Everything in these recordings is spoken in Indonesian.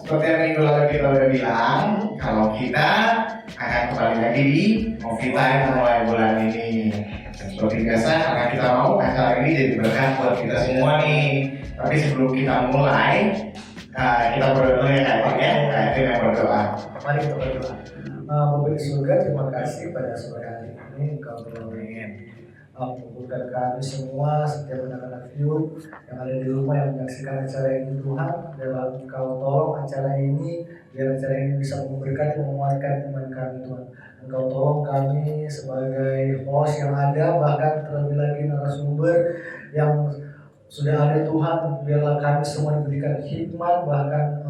seperti yang minggu lalu kita udah bilang, kalau kita akan kembali lagi di Movie Time mulai bulan ini. Dan seperti biasa, karena kita mau acara ini jadi berkah buat kita semua nih. Tapi sebelum kita mulai, kita berdoa dulu ya Kak ya. Kak Tim yang berdoa. Mari kita berdoa. Bapa di surga, terima kasih pada sore hari ini Engkau tolongin membuka kami semua setiap anak-anak view yang ada di rumah yang menyaksikan acara ini Tuhan. Dalam Engkau tolong acara ini biar acara ini bisa memberkati dan menguatkan iman kami Tuhan. Engkau tolong kami sebagai host yang ada, bahkan terlebih lagi narasumber yang sudah ada Tuhan, biarlah kami semua diberikan hikmat, bahkan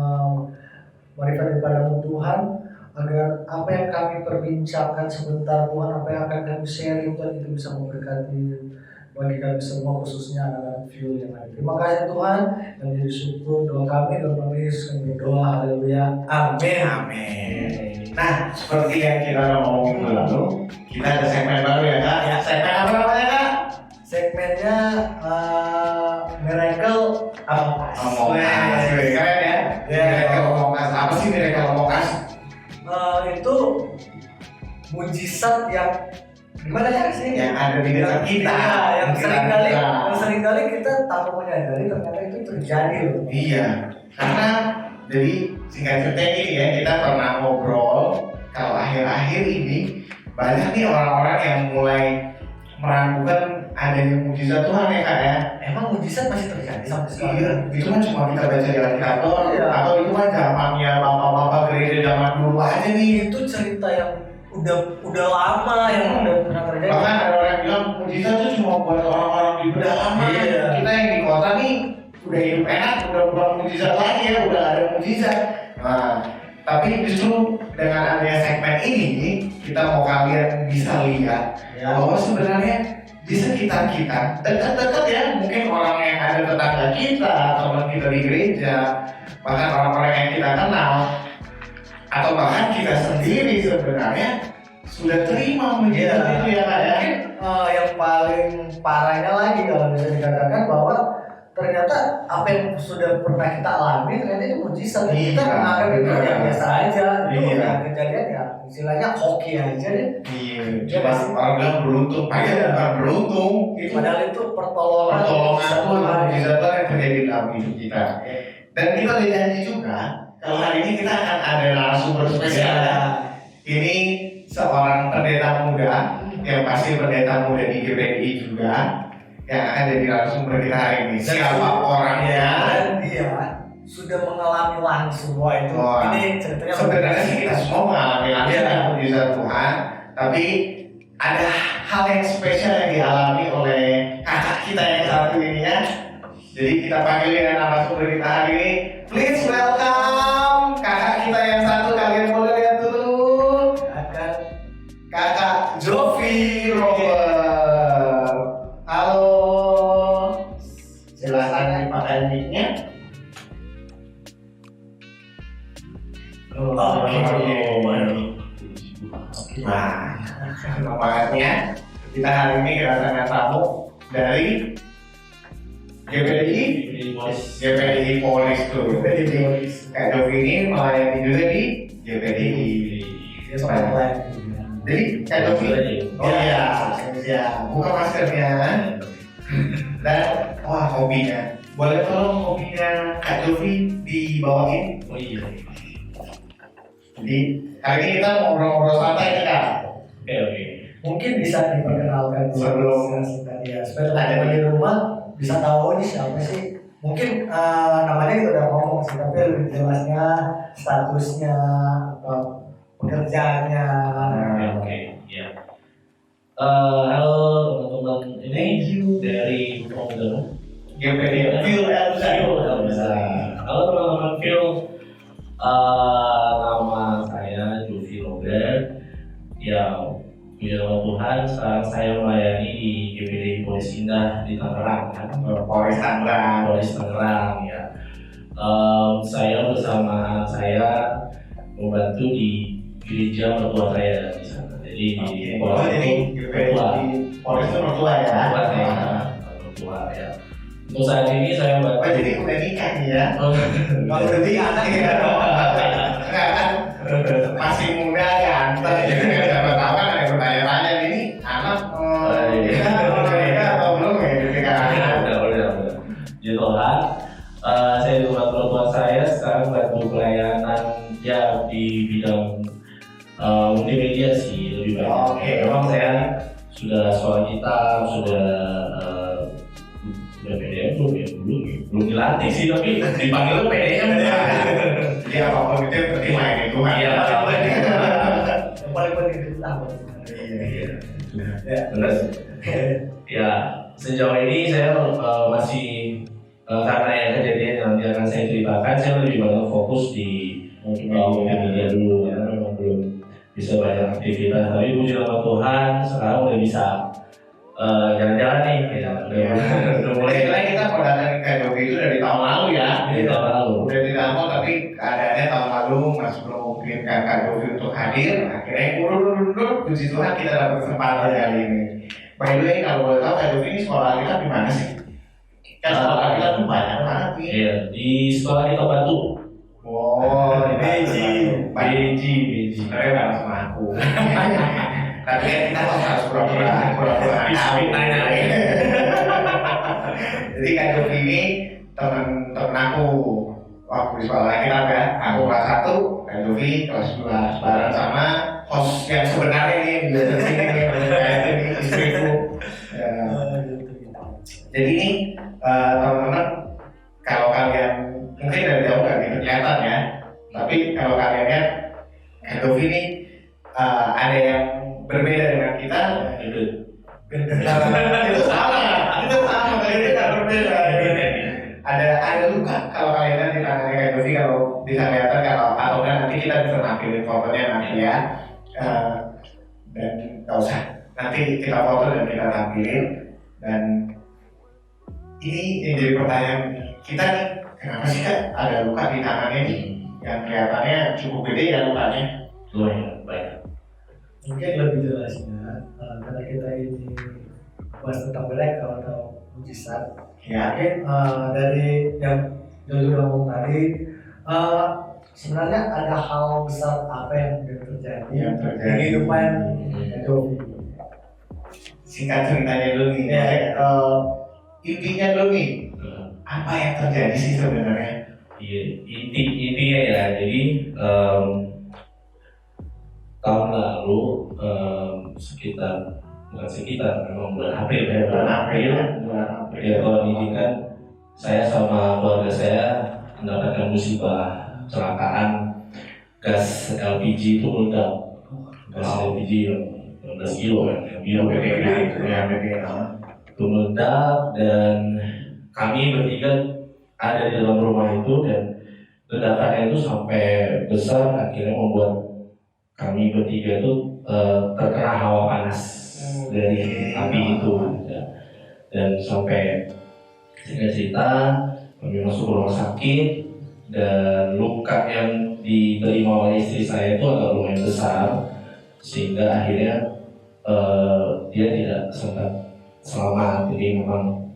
marifat daripada Tuhan, agar apa yang kami perbincangkan sebentar Tuhan, apa yang akan kami sharing Tuhan, itu bisa memberkati bagi kami semua, khususnya anak-anak view yang ada. Terima kasih Tuhan, yang menjadi syukur doa kami, dalam nama Yesus kami berdoa, haleluya, amin. Amin. Nah, seperti yang kita ngomongin minggu lalu, kita ada segmen baru ya Kak. Ya, segmen apa namanya Kak? Segmennya Miracle Among Us. Keren ya? Miracle Among Us. Apa sih Miracle Among Us? Itu mujizat yang gimana ya sih? Yang ada di dekat kita. Yang seringkali kita tanpa menyadari ternyata itu terjadi loh. Iya, karena jadi singkat cerita ini ya, kita pernah ngobrol kalau akhir-akhir ini banyak nih orang-orang yang mulai meragukan adanya mujizat Tuhan ya Kak ya. Emang mujizat masih terjadi sampai sekarang? Iya, itu kan cuma kita baca di Alkitab atau itu kan zamannya bapak-bapak gereja zaman dulu aja nih. Itu cerita yang udah lama yang udah pernah terjadi. Bahkan ada orang yang bilang mujizat itu cuma buat orang-orang di pedalaman. Iya. Kita yang di kota nih udah hidup enak, udah bukan mujizat lagi ya, udah ada mujizat. Nah, tapi justru dengan adanya segmen ini kita mau kalian bisa lihat bahwa sebenarnya di sekitar kita dekat-dekat ya, mungkin orang yang ada tetangga kita, teman kita di gereja, bahkan orang-orang yang kita kenal, atau bahkan kita sendiri sebenarnya sudah terima mujizat itu ya Kak ya. Yang paling parahnya lagi kalau bisa dikatakan bahwa ternyata apa yang sudah pernah kita alami ternyata itu mujizat. Kita menganggap itu yang biasa aja, itu udah kejadian ya istilahnya hoki aja deh. Iya, coba orang bilang beruntung, bukan beruntung, itu padahal itu pertolongan Tuhan, mujizat Tuhan yang terjadi dalam hidup kita. Dan kita udah janji juga kalau hari ini kita akan ada narasumber spesial. Ini seorang pendeta muda, yang pasti pendeta muda di GPDI juga, yang akan jadi narasumber kita hari ini. Siapa orangnya? Dan dia sudah mengalami langsung itu. Ini ceritanya sebenarnya sih kita semua mengalami langsung mujizat Tuhan, tapi ada hal yang spesial yang dialami oleh kakak kita yang satu ini ya. Jadi kita panggil dengan narasumber kita hari ini. Please welcome kakak kita yang satu, kalian boleh lihat dulu. Kakak Jovi Robert. Halo. Silakan dipakai mic-nya. Nah, makanya kita hari ini kedatangan tamu dari GPDI Polis tuh. Kak Jovi ini melayani juga di GPDI. Jadi Kak Jovi, buka maskernya dan hobinya. Boleh tolong hobinya Kak Jovi dibawain? Oh iya. Jadi hari ini kita ngobrol-ngobrol santai nih Kak. Oke. Mungkin bisa diperkenalkan Sebelum ya, supaya teman-teman di rumah bisa tahu ini siapa sih. Mungkin namanya kita udah ngomong sih, tapi lebih jelasnya statusnya atau pekerjaannya. Oke. Ya. Halo teman-teman, ini dari Promoter GPDI Phil Elzai. Halo teman-teman Phil. Nama saya Jovi Robert. Ya, puji Tuhan, sekarang saya melayani di GPDI Polis Indah di Tangerang kan. Polres Tangerang ya. Saya bersama saya membantu di gereja mertua saya di sana. Jadi di Polres itu mertua ya. mertua ya. Untuk saat ini saya Oh bantu. jadi udah nikah nih ya? Oh, Kalau udah nikah anak ya? Enggak kan? Masih muda ganteng. Jadi nggak dapat tahu kan ada yang bertanya-tanya ini anak nikah atau belum ya? Gitu kan? udah. Jadi Tuhan, saya di rumah Tuhan saya sekarang bantu pelayanan ya di bidang multimedia sih lebih banyak. Oke. Memang saya sudah sekolah gitar, sudah PDM belum dilatih sih, tapi dipanggil PDM ya. Jadi apapun itu yang penting mainin Tuhan. Iya. Yang paling penting itu apa? Iya. Ya. Terus ya sejauh ini saya masih karena yang kejadian yang nanti akan saya ceritakan, saya lebih banyak fokus di multimedia dulu karena memang belum bisa banyak aktivitas. Tapi puji nama Tuhan sekarang udah bisa jalan-jalan nih. Udah mulai kita mau datang ke Jogi itu dari tahun lalu ya. Dari tahun lalu. Udah tidak mau tapi keadaannya tahun lalu Mas belum memungkinkan Kak Jogi untuk hadir. Akhirnya urut puji Tuhan kita dapat kesempatan kali ini. By the way kalau boleh tahu Kak Jogi ini sekolah kita di mana sih? Kan sekolah kita tuh banyak banget nih. Iya, di sekolah kita Batu. Oh, di Beji. Beji. Tapi nggak sama aku. Tapi kan kita harus pura-pura nanya. Jadi Kak Jogi ini teman aku waktu di sekolah kita ya. Aku kelas 1, Kak Jogi kelas 2 bareng sama host yang sebenarnya nih di sini nih kayak ini istriku. Ya. Jadi ini teman-teman kalau kalian mungkin dari jauh nggak gitu kelihatan ya. Tapi kalau kalian lihat Kak Jogi ini ada yang berbeda dengan kita. Itu sama kali ini nggak berbeda. Ada luka kalau kalian lihat di tangannya Kak Jovi, kalau bisa kelihatan kalau atau nanti kita bisa nampilin fotonya nanti ya. Dan nggak usah nanti kita foto dan kita tampilin. Dan ini yang jadi pertanyaan kita nih, kenapa sih Kak ada luka di tangannya nih yang kelihatannya cukup gede ya lukanya? Lumayan banyak. Mungkin lebih jelasnya karena kita ini bahas tentang miracle atau mujizat. Ya. Mungkin dari yang Jojo ngomong tadi, sebenarnya ada hal besar apa yang terjadi di kehidupan Jojo. Singkat ceritanya dulu nih, intinya dulu nih, apa yang terjadi sih sebenarnya? Iya, intinya ya, jadi tahun lalu bukan sekitar memang bulan April ya, bulan April ya kalau diizinkan saya sama keluarga saya mendapatkan musibah kecelakaan gas LPG itu meledak. Gas LPG yang 15 kilo kan, yang biru itu meledak dan kami bertiga ada di dalam rumah itu dan ledakannya itu sampai besar akhirnya membuat kami bertiga itu terkena hawa panas dari api itu ya. Dan sampai singkat cerita kami masuk rumah sakit dan luka yang diterima oleh istri saya itu agak lumayan besar sehingga akhirnya dia tidak sempat selamat. Jadi memang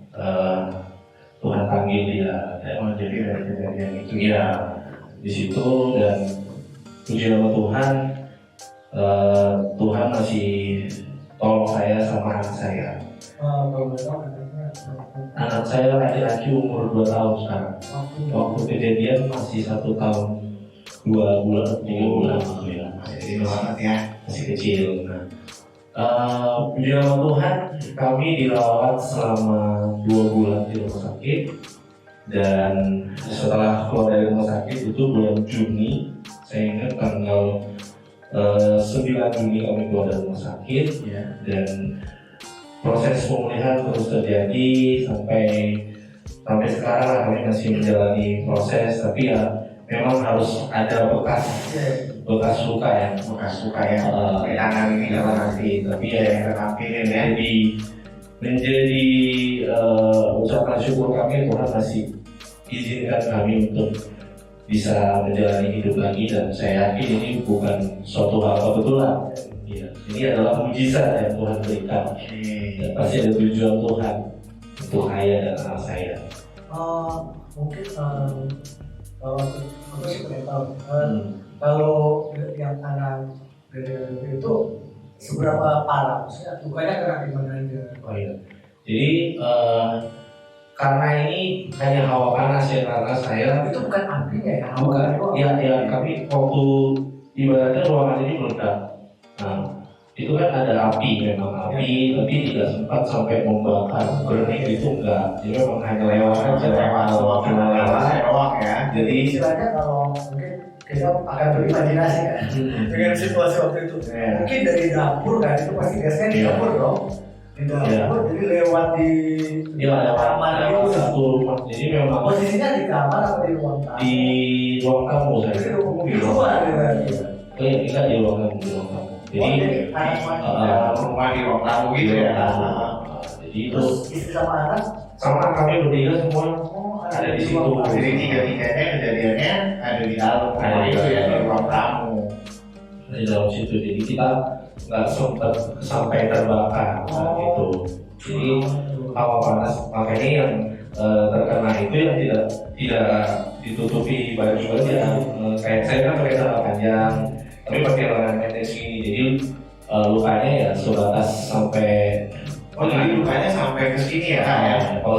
Tuhan panggil dia. Jadi dari kejadian itu ya di situ dan puji nama Tuhan. Tuhan masih tolong saya sama anak saya. Anak saya laki-laki umur 2 tahun sekarang. Waktu kejadian masih 1 tahun 2 bulan 3 bulan gitu ya. masih banget ya. Masih kecil. Puji nama Tuhan, kami dirawat selama 2 bulan di rumah sakit dan setelah keluar dari rumah sakit itu bulan Juni, saya ingat tanggal 9 Juni kami keluar dari rumah sakit ya, dan proses pemulihan terus terjadi sampai sekarang kami masih menjalani proses, tapi ya memang harus ada bekas luka ya, Di tangan ini kalau nanti tapi ya kita tampilin ya. menjadi ucapan syukur kami, Tuhan masih izinkan kami untuk bisa menjalani hidup lagi, dan saya yakin ini bukan suatu hal kebetulan ya, ini adalah mujizat yang Tuhan berikan dan pasti ada tujuan Tuhan untuk ayah dan anak saya. Mungkin kalau aku sih pengen tahu kalau yang anak dari itu seberapa parah, maksudnya lukanya kena di mana aja? Oh iya. Jadi karena ini hanya hawa panas ya, karena saya Itu bukan apinya ya? bukan ya kami waktu ibaratnya ruangan ini meledak. Nah itu kan ada api, memang api, tapi tidak sempat sampai membakar burning itu enggak. Jadi memang hanya lewat aja, cuma lewat doang ya. Jadi istilahnya kalau mungkin kita akan berimajinasi kan dengan situasi waktu itu. Mungkin dari dapur kan, itu pasti biasanya di dapur dong. Di dapur, jadi lewat di kamar itu satu rumah. Jadi memang posisinya di kamar atau di ruang tamu? Di ruang tamu saya. Di luar berarti. Oh iya, kita di ruang tamu. Jadi rumah di ruang tamu gitu ya. Jadi itu istri sama anak sama kami bertiga semua ada di situ. Jadi tiga-tiganya kejadiannya ada di dalam rumah itu ya, di ruang tamu. Di dalam situ, jadi kita nggak sempat sampai terbakar gitu. Jadi hawa panas, makanya yang terkena itu yang tidak ditutupi baju aja. Kayak saya kan pakai celana panjang, tapi pakai lengan pendek segini, jadi lukanya ya sebatas sampai. Oh jadi lukanya sampai ke sini ya? Kalau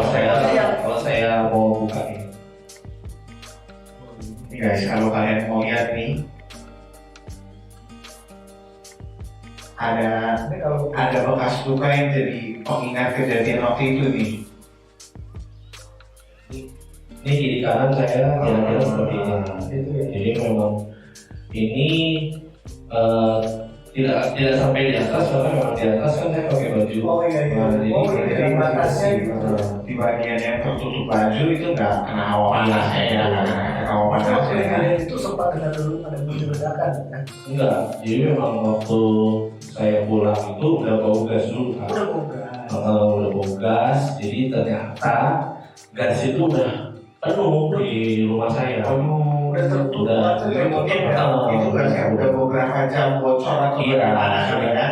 saya mau buka ini. Ini guys, kalau kalian mau lihat nih, ada bekas luka yang jadi pengingat kejadian waktu itu nih. Ini kiri kanan saya kira-kira seperti ini. Jadi memang ini tidak sampai di atas, karena memang di atas kan saya pakai baju. Jadi batasnya di bagian yang tertutup baju itu nggak kena hawa panasnya ya, hawa panasnya. Itu sempat dengar dulu ada bunyi ledakan kan? Enggak, jadi memang waktu saya pulang itu udah bau gas dulu kan. Udah bau gas, jadi ternyata gas itu udah penuh di rumah saya. Udah mungkin itu gasnya udah beberapa jam bocor atau gimana ya?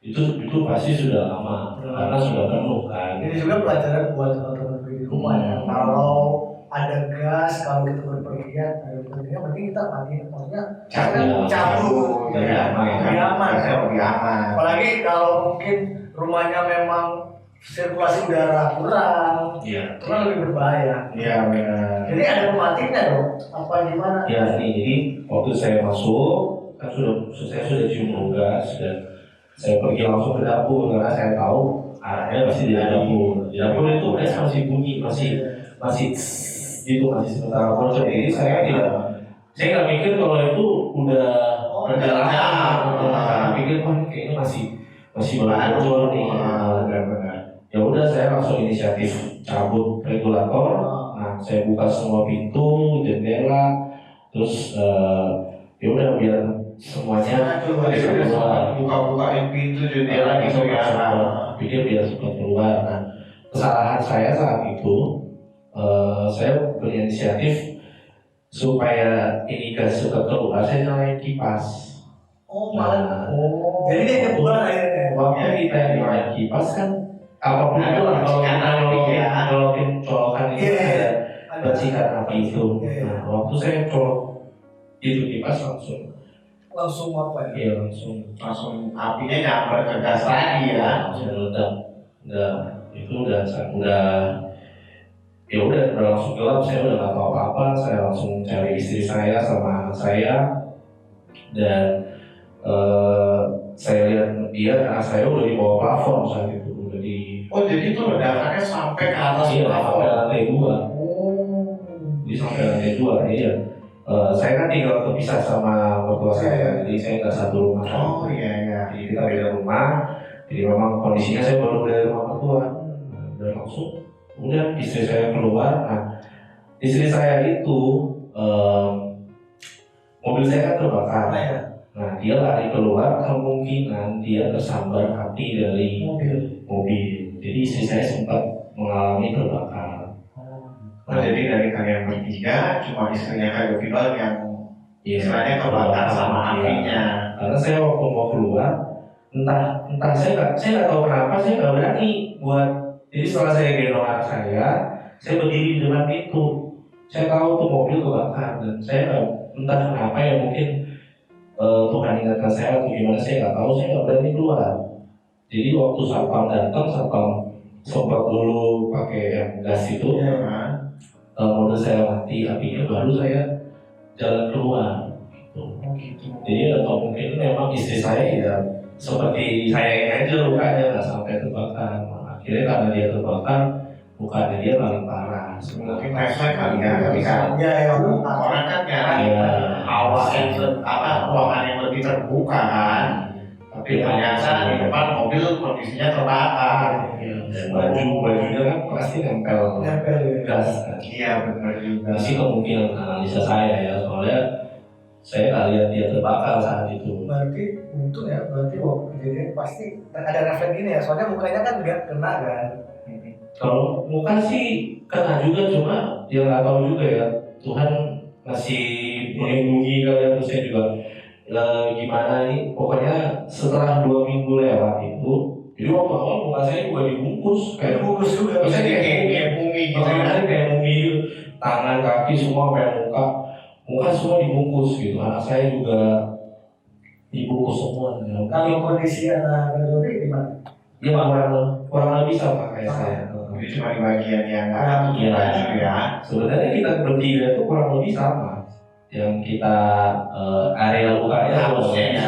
Itu pasti sudah lama karena sudah penuh kan. Ini juga pelajaran buat teman-teman di rumah ya. Kalau ada gas, kalau kita berpergian, mending kita mati. Maksudnya cabut, lebih aman. Apalagi kalau mungkin rumahnya memang sirkulasi udara kurang, itu kan lebih berbahaya. Iya benar. Jadi ada pematinya dong, apa gimana? Ya ini jadi waktu saya masuk kan saya sudah cium bau gas dan saya pergi langsung ke dapur karena saya tahu arahnya pasti di dapur. Di dapur itu masih bunyi, masih gitu, masih sementara bocor. Jadi saya nggak mikir kalau itu udah perjalanan. Pikir kayaknya masih bocor nih. Ya udah saya langsung inisiatif cabut regulator. Nah saya buka semua pintu, jendela, terus ya udah biar semuanya buka-bukain pintu jendela gitu ya. Pikir biar cepat keluar. Nah kesalahan saya saat itu saya berinisiatif supaya ini gas cepat keluar, saya nyalain kipas. Jadi dia keluar airnya. Waktu kita nyalain kipas kan apapun itu lah, kalau kita nyolokin colokan itu ada percikan api itu. Nah waktu saya colok itu kipas langsung apa ya? Iya langsung apinya nyamper ke gas lagi ya. Langsung meledak. Itu udah ya udah langsung gelap, saya udah nggak tahu apa-apa. Saya langsung cari istri saya sama anak saya dan saya lihat anak saya udah di bawah plafon saat itu. Jadi itu ledakannya sampai ke atas plafon. Sampai lantai 2. Jadi sampai lantai 2, iya. Saya kan tinggal terpisah sama mertua saya, jadi saya nggak satu rumah. Iya. Jadi kita beda rumah. Jadi memang kondisinya saya baru dari rumah mertua. Dan langsung, udah istri saya keluar. Nah, istri saya itu mobil saya kan terbakar. Nah, dia lari keluar, kemungkinan dia tersambar api dari mobil. Jadi istri saya sempat mengalami terbakar. Jadi dari kalian bertiga, cuma istrinya Kak Yofinol yang istilahnya terbakar sama apinya. Karena saya waktu mau keluar, entah saya nggak tahu kenapa saya nggak berani buat Jadi setelah saya gendong anak saya berdiri di depan pintu. Saya tahu tuh mobil kebakar dan saya entah kenapa ya mungkin Tuhan ingatkan saya atau gimana saya nggak tahu, saya nggak berani keluar. Jadi waktu satpam datang, satpam sempat dulu pakai yang gas itu, mobil saya mati apinya, baru saya jalan keluar. Gitu. Jadi atau mungkin memang istri saya ya seperti saya yang aja lukanya nggak sampai terbakar. Akhirnya karena dia terbakar, mukanya dia paling parah. Mungkin refleks kali ya, ketika orang kan nyari awal yang ruangan yang lebih terbuka kan, tapi ternyata di depan mobil kondisinya terbakar. Bajunya kan pasti nempel gas. Iya benar juga. Di situ kemungkinan analisa saya ya, soalnya saya nggak lihat dia terbakar saat itu. Berarti untung ya, berarti waktu kejadian pasti ada refleks ini ya, soalnya mukanya kan nggak kena kan. Kalau muka sih kena juga, cuma dia nggak tahu juga ya, Tuhan masih melindungi kalian. Terus saya juga gimana nih, pokoknya setelah 2 minggu lewat itu, jadi waktu awal muka saya juga dibungkus kayak Bungkus juga. Bisa kayak mumi gitu ya. kayak mumi, tangan kaki semua kayak muka semua dibungkus gitu. Anak saya juga dibungkus semua. Kalau kondisi anak Dodi gimana? Ya kurang lebih sama kayak saya. Jadi cuma di bagian yang nggak Iya. baju ya. Sebenarnya kita bertiga itu kurang lebih sama. Yang kita area lukanya Harusnya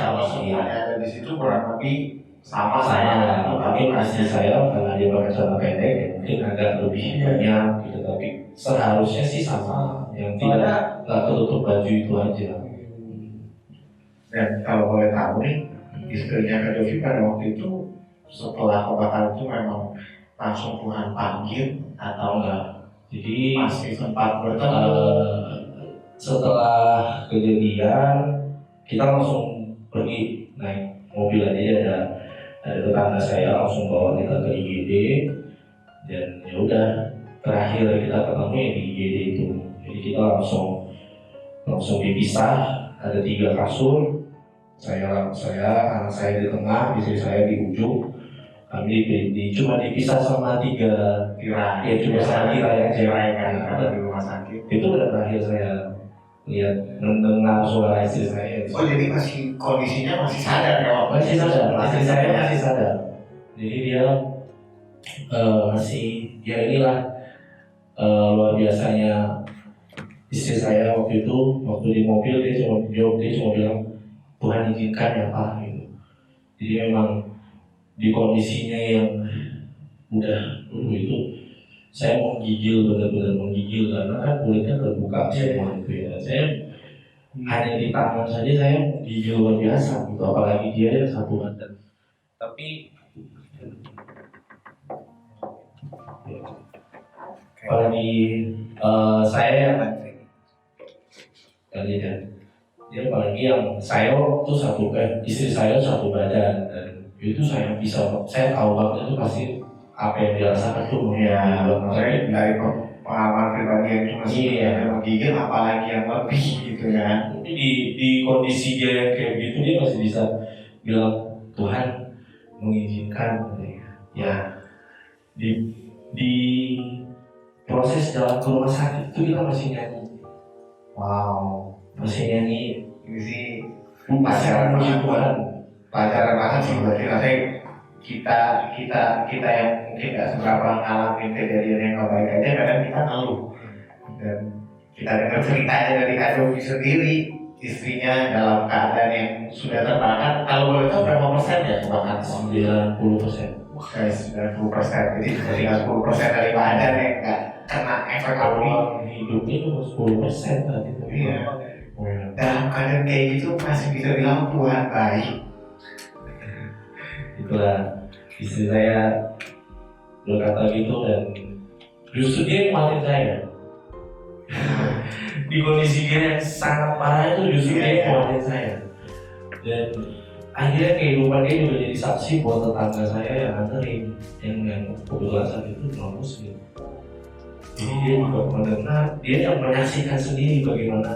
ada di situ kurang lebih sama saya. Mungkin istri saya karena dia pakai celana pendek ya, mungkin agak lebih banyak gitu, tapi seharusnya sih sama. Yang tidak nggak tutup baju itu aja. Dan kalau boleh tahu nih, istrinya Kak Dovi pada waktu itu setelah kebakaran itu memang langsung Tuhan panggil atau enggak? Jadi Masih sempat bertemu. setelah kejadian kita langsung pergi naik mobil aja, ada tetangga saya langsung bawa kita ke IGD, dan ya udah terakhir kita ketemu ya di IGD itu. Jadi kita langsung dipisah, ada 3 kasur, saya anak saya di tengah, istri saya di ujung. Kami cuma dipisah sama 3 tirai, ya cuma sama tirai aja. kan ada di rumah sakit. Itu udah terakhir saya lihat mendengar suara istri saya. Oh jadi masih kondisinya masih sadar ya? Masih sadar, istri saya masih sadar. Jadi dia masih ya inilah luar biasanya istri saya waktu itu, waktu di mobil dia cuma bilang Tuhan izinkan ya Pak gitu. Jadi memang di kondisinya yang udah itu saya benar-benar menggigil karena kan kulitnya terbuka semua itu ya. Saya hanya di tangan saja saya menggigil luar biasa gitu, apalagi dia yang 1 badan. Tapi apalagi saya kali ya, dia apalagi yang saya waktu istri saya 1 badan, dan itu saya tahu banget itu pasti apa yang dirasakan tuh Ya, saya dari pengalaman pribadi yang cuma menggigil, apalagi yang lebih gitu ya. Tapi di kondisi dia yang kayak gitu dia masih bisa bilang Tuhan mengizinkan ya. Di proses jalan ke rumah sakit itu kita masih nyanyi. Wow, Masih nyanyi. ini sih Pelajaran Tuhan. pelajaran banget sih berarti rasanya kita yang mungkin nggak seberapa ngalamin kejadian yang nggak baik aja, kadang kita ngeluh. Dan kita dengar ceritanya dari Kak Dovi sendiri, istrinya dalam keadaan yang sudah terbakar. Kalau boleh tahu berapa persen ya kebakaran? 90%. Guys, 90%. Jadi tinggal 10% dari badan yang nggak kena efek api. Hidupnya cuma 10% tadi. Iya. Dalam keadaan kayak gitu masih bisa bilang Tuhan baik. Itulah istri saya berkata gitu, dan justru dia yang maafin saya. Di kondisi dia yang sangat parah itu justru dia yang maafin saya. Dan akhirnya kehidupan dia juga jadi saksi buat tetangga saya yang nganterin, yang kebetulan saat itu non muslim. Jadi dia juga mendengar, dia yang menyaksikan sendiri bagaimana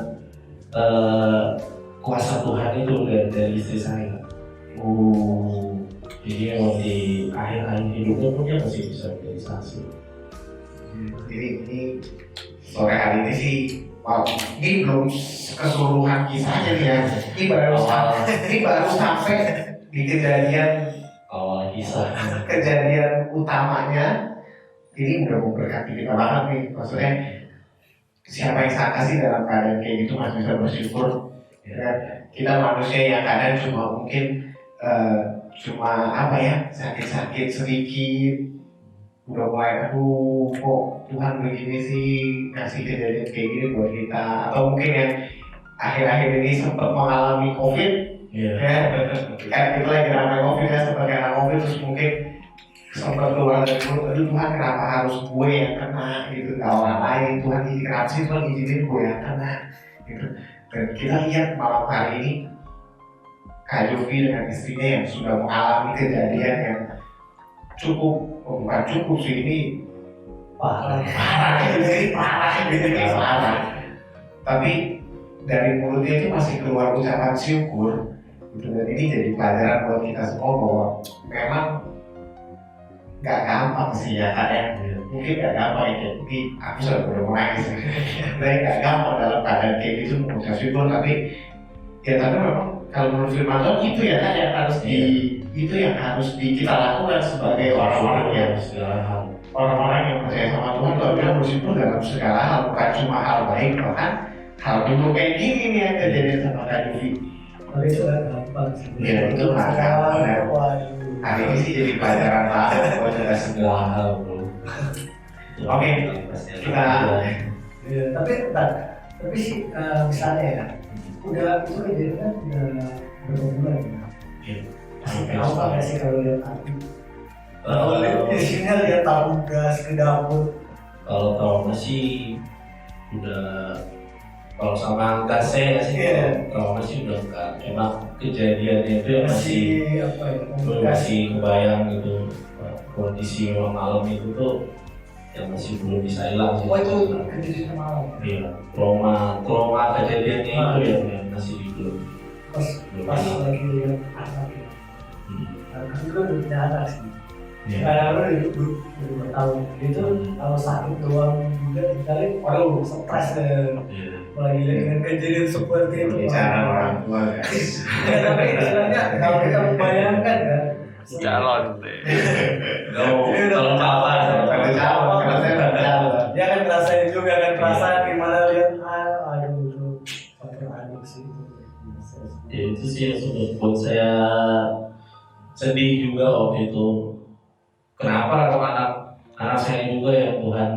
kuasa Tuhan itu dari istri saya. Jadi memang di akhir-akhir hidupnya pun dia masih bisa realisasi. Jadi ini sore hari ini sih, wow, ini belum keseluruhan kisahnya nih ya. Ini baru sampai di kejadian Awal kisah. kejadian utamanya. Ini udah memberkati kita banget nih. Maksudnya siapa yang sangka sih dalam keadaan kayak gitu masih bisa bersyukur. Ya, kita manusia yang kadang cuma mungkin cuma apa ya, sakit-sakit sedikit, udah mulai aduh kok Tuhan begini sih kasih kejadian kayak gini buat kita, atau mungkin yang akhir-akhir ini sempat mengalami COVID, Iya. ya kan kita lagi ramai COVID ya, sempat kena COVID terus mungkin sempat keluar dari mulut, aduh Tuhan kenapa harus gue yang kena gitu, gak orang lain, Tuhan ini kenapa sih Tuhan izinin gue yang kena gitu. Dan kita lihat malam hari ini Kak Yofi dengan istrinya yang sudah mengalami kejadian yang bukan cukup sih, ini parah tapi dari mulutnya itu masih keluar ucapan syukur gitu. Dan ini jadi pelajaran buat kita semua bahwa memang gak gampang sih ya Kak ya, mungkin gak gampang ya, mungkin aku sudah bener nangis tapi gak gampang dalam keadaan kayak gitu mengucap syukur. Tapi ya tapi memang kalau menurut firman Tuhan itu ya Kak yang harus itu yang harus kita lakukan sebagai orang-orang yang percaya sama Tuhan. Tuhan bilang bersyukur dalam segala hal, bukan cuma hal baik, bahkan hal dulu kayak gini nih yang kejadian sama Kak Yofi. Tapi itu gak gampang sih. Iya itu gak gampang. Waduh. Hari ini sih jadi pelajaran banget buat kita semua. hal bro. Oke, kita Iya, tapi sih misalnya ya, udah itu kejadian kan udah berapa bulan ya? Masih apa nggak sih kalau lihat arti? Kalau lihat di sini lihat tabung gas ke dapur. Kalau trauma sih udah, kalau sama gasnya sih trauma sih udah enggak, cuma kejadiannya itu yang masih apa ya? masih kebayang gitu, kondisi malam itu tuh yang masih belum bisa hilang sih. Oh itu kejadian malam. Iya, trauma kejadiannya itu yang masih belum Pas lagi lihat anak ya. Aku juga udah punya anak sih. Iya. Karena aku udah bertahun. Itu kalau sakit doang juga dikali orang stres deh. Iya. Lagi dengan kejadian seperti itu. bicara orang tua guys. Ya, tapi istilahnya kalau kita membayangkan kan. Calon deh. Kalau kalah Kalau saya nggak tahu. Dia kan ngerasain juga kan perasaan gimana lihat aduh itu pakai adik sih. ya itu sih yang sudah buat saya sedih juga waktu itu. Kenapa kalau anak saya juga yang Tuhan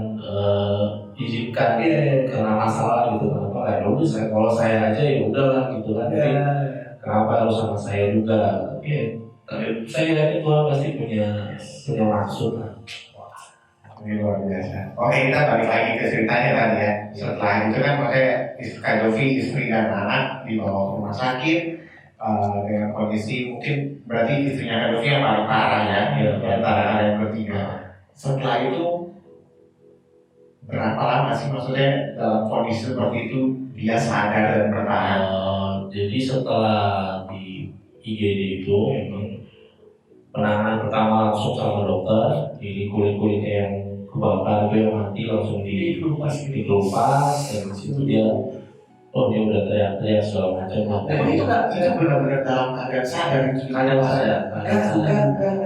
izinkan kena masalah gitu, kenapa kayak dulu saya, kalau saya aja ya udahlah gitu kan. Jadi kenapa harus sama saya juga? Tapi saya yakin Tuhan pasti punya maksud lah. Ini luar biasa. Oke, kita balik lagi ke ceritanya tadi ya. Setelah itu kan maksudnya Kak Yofi, istri dan anak dibawa ke rumah sakit dengan kondisi mungkin berarti istrinya Kak Yofi yang paling parah ya, di antara kalian bertiga. Setelah itu berapa lama sih maksudnya dalam kondisi seperti itu dia sadar dan bertahan? Jadi setelah di IGD itu memang penanganan pertama langsung sama dokter, jadi kulit-kulitnya yang kebakar itu yang mati langsung dikelupas, dan di situ dia udah teriak-teriak segala macam. Dan itu benar-benar dalam keadaan sadar itu. Kadang saya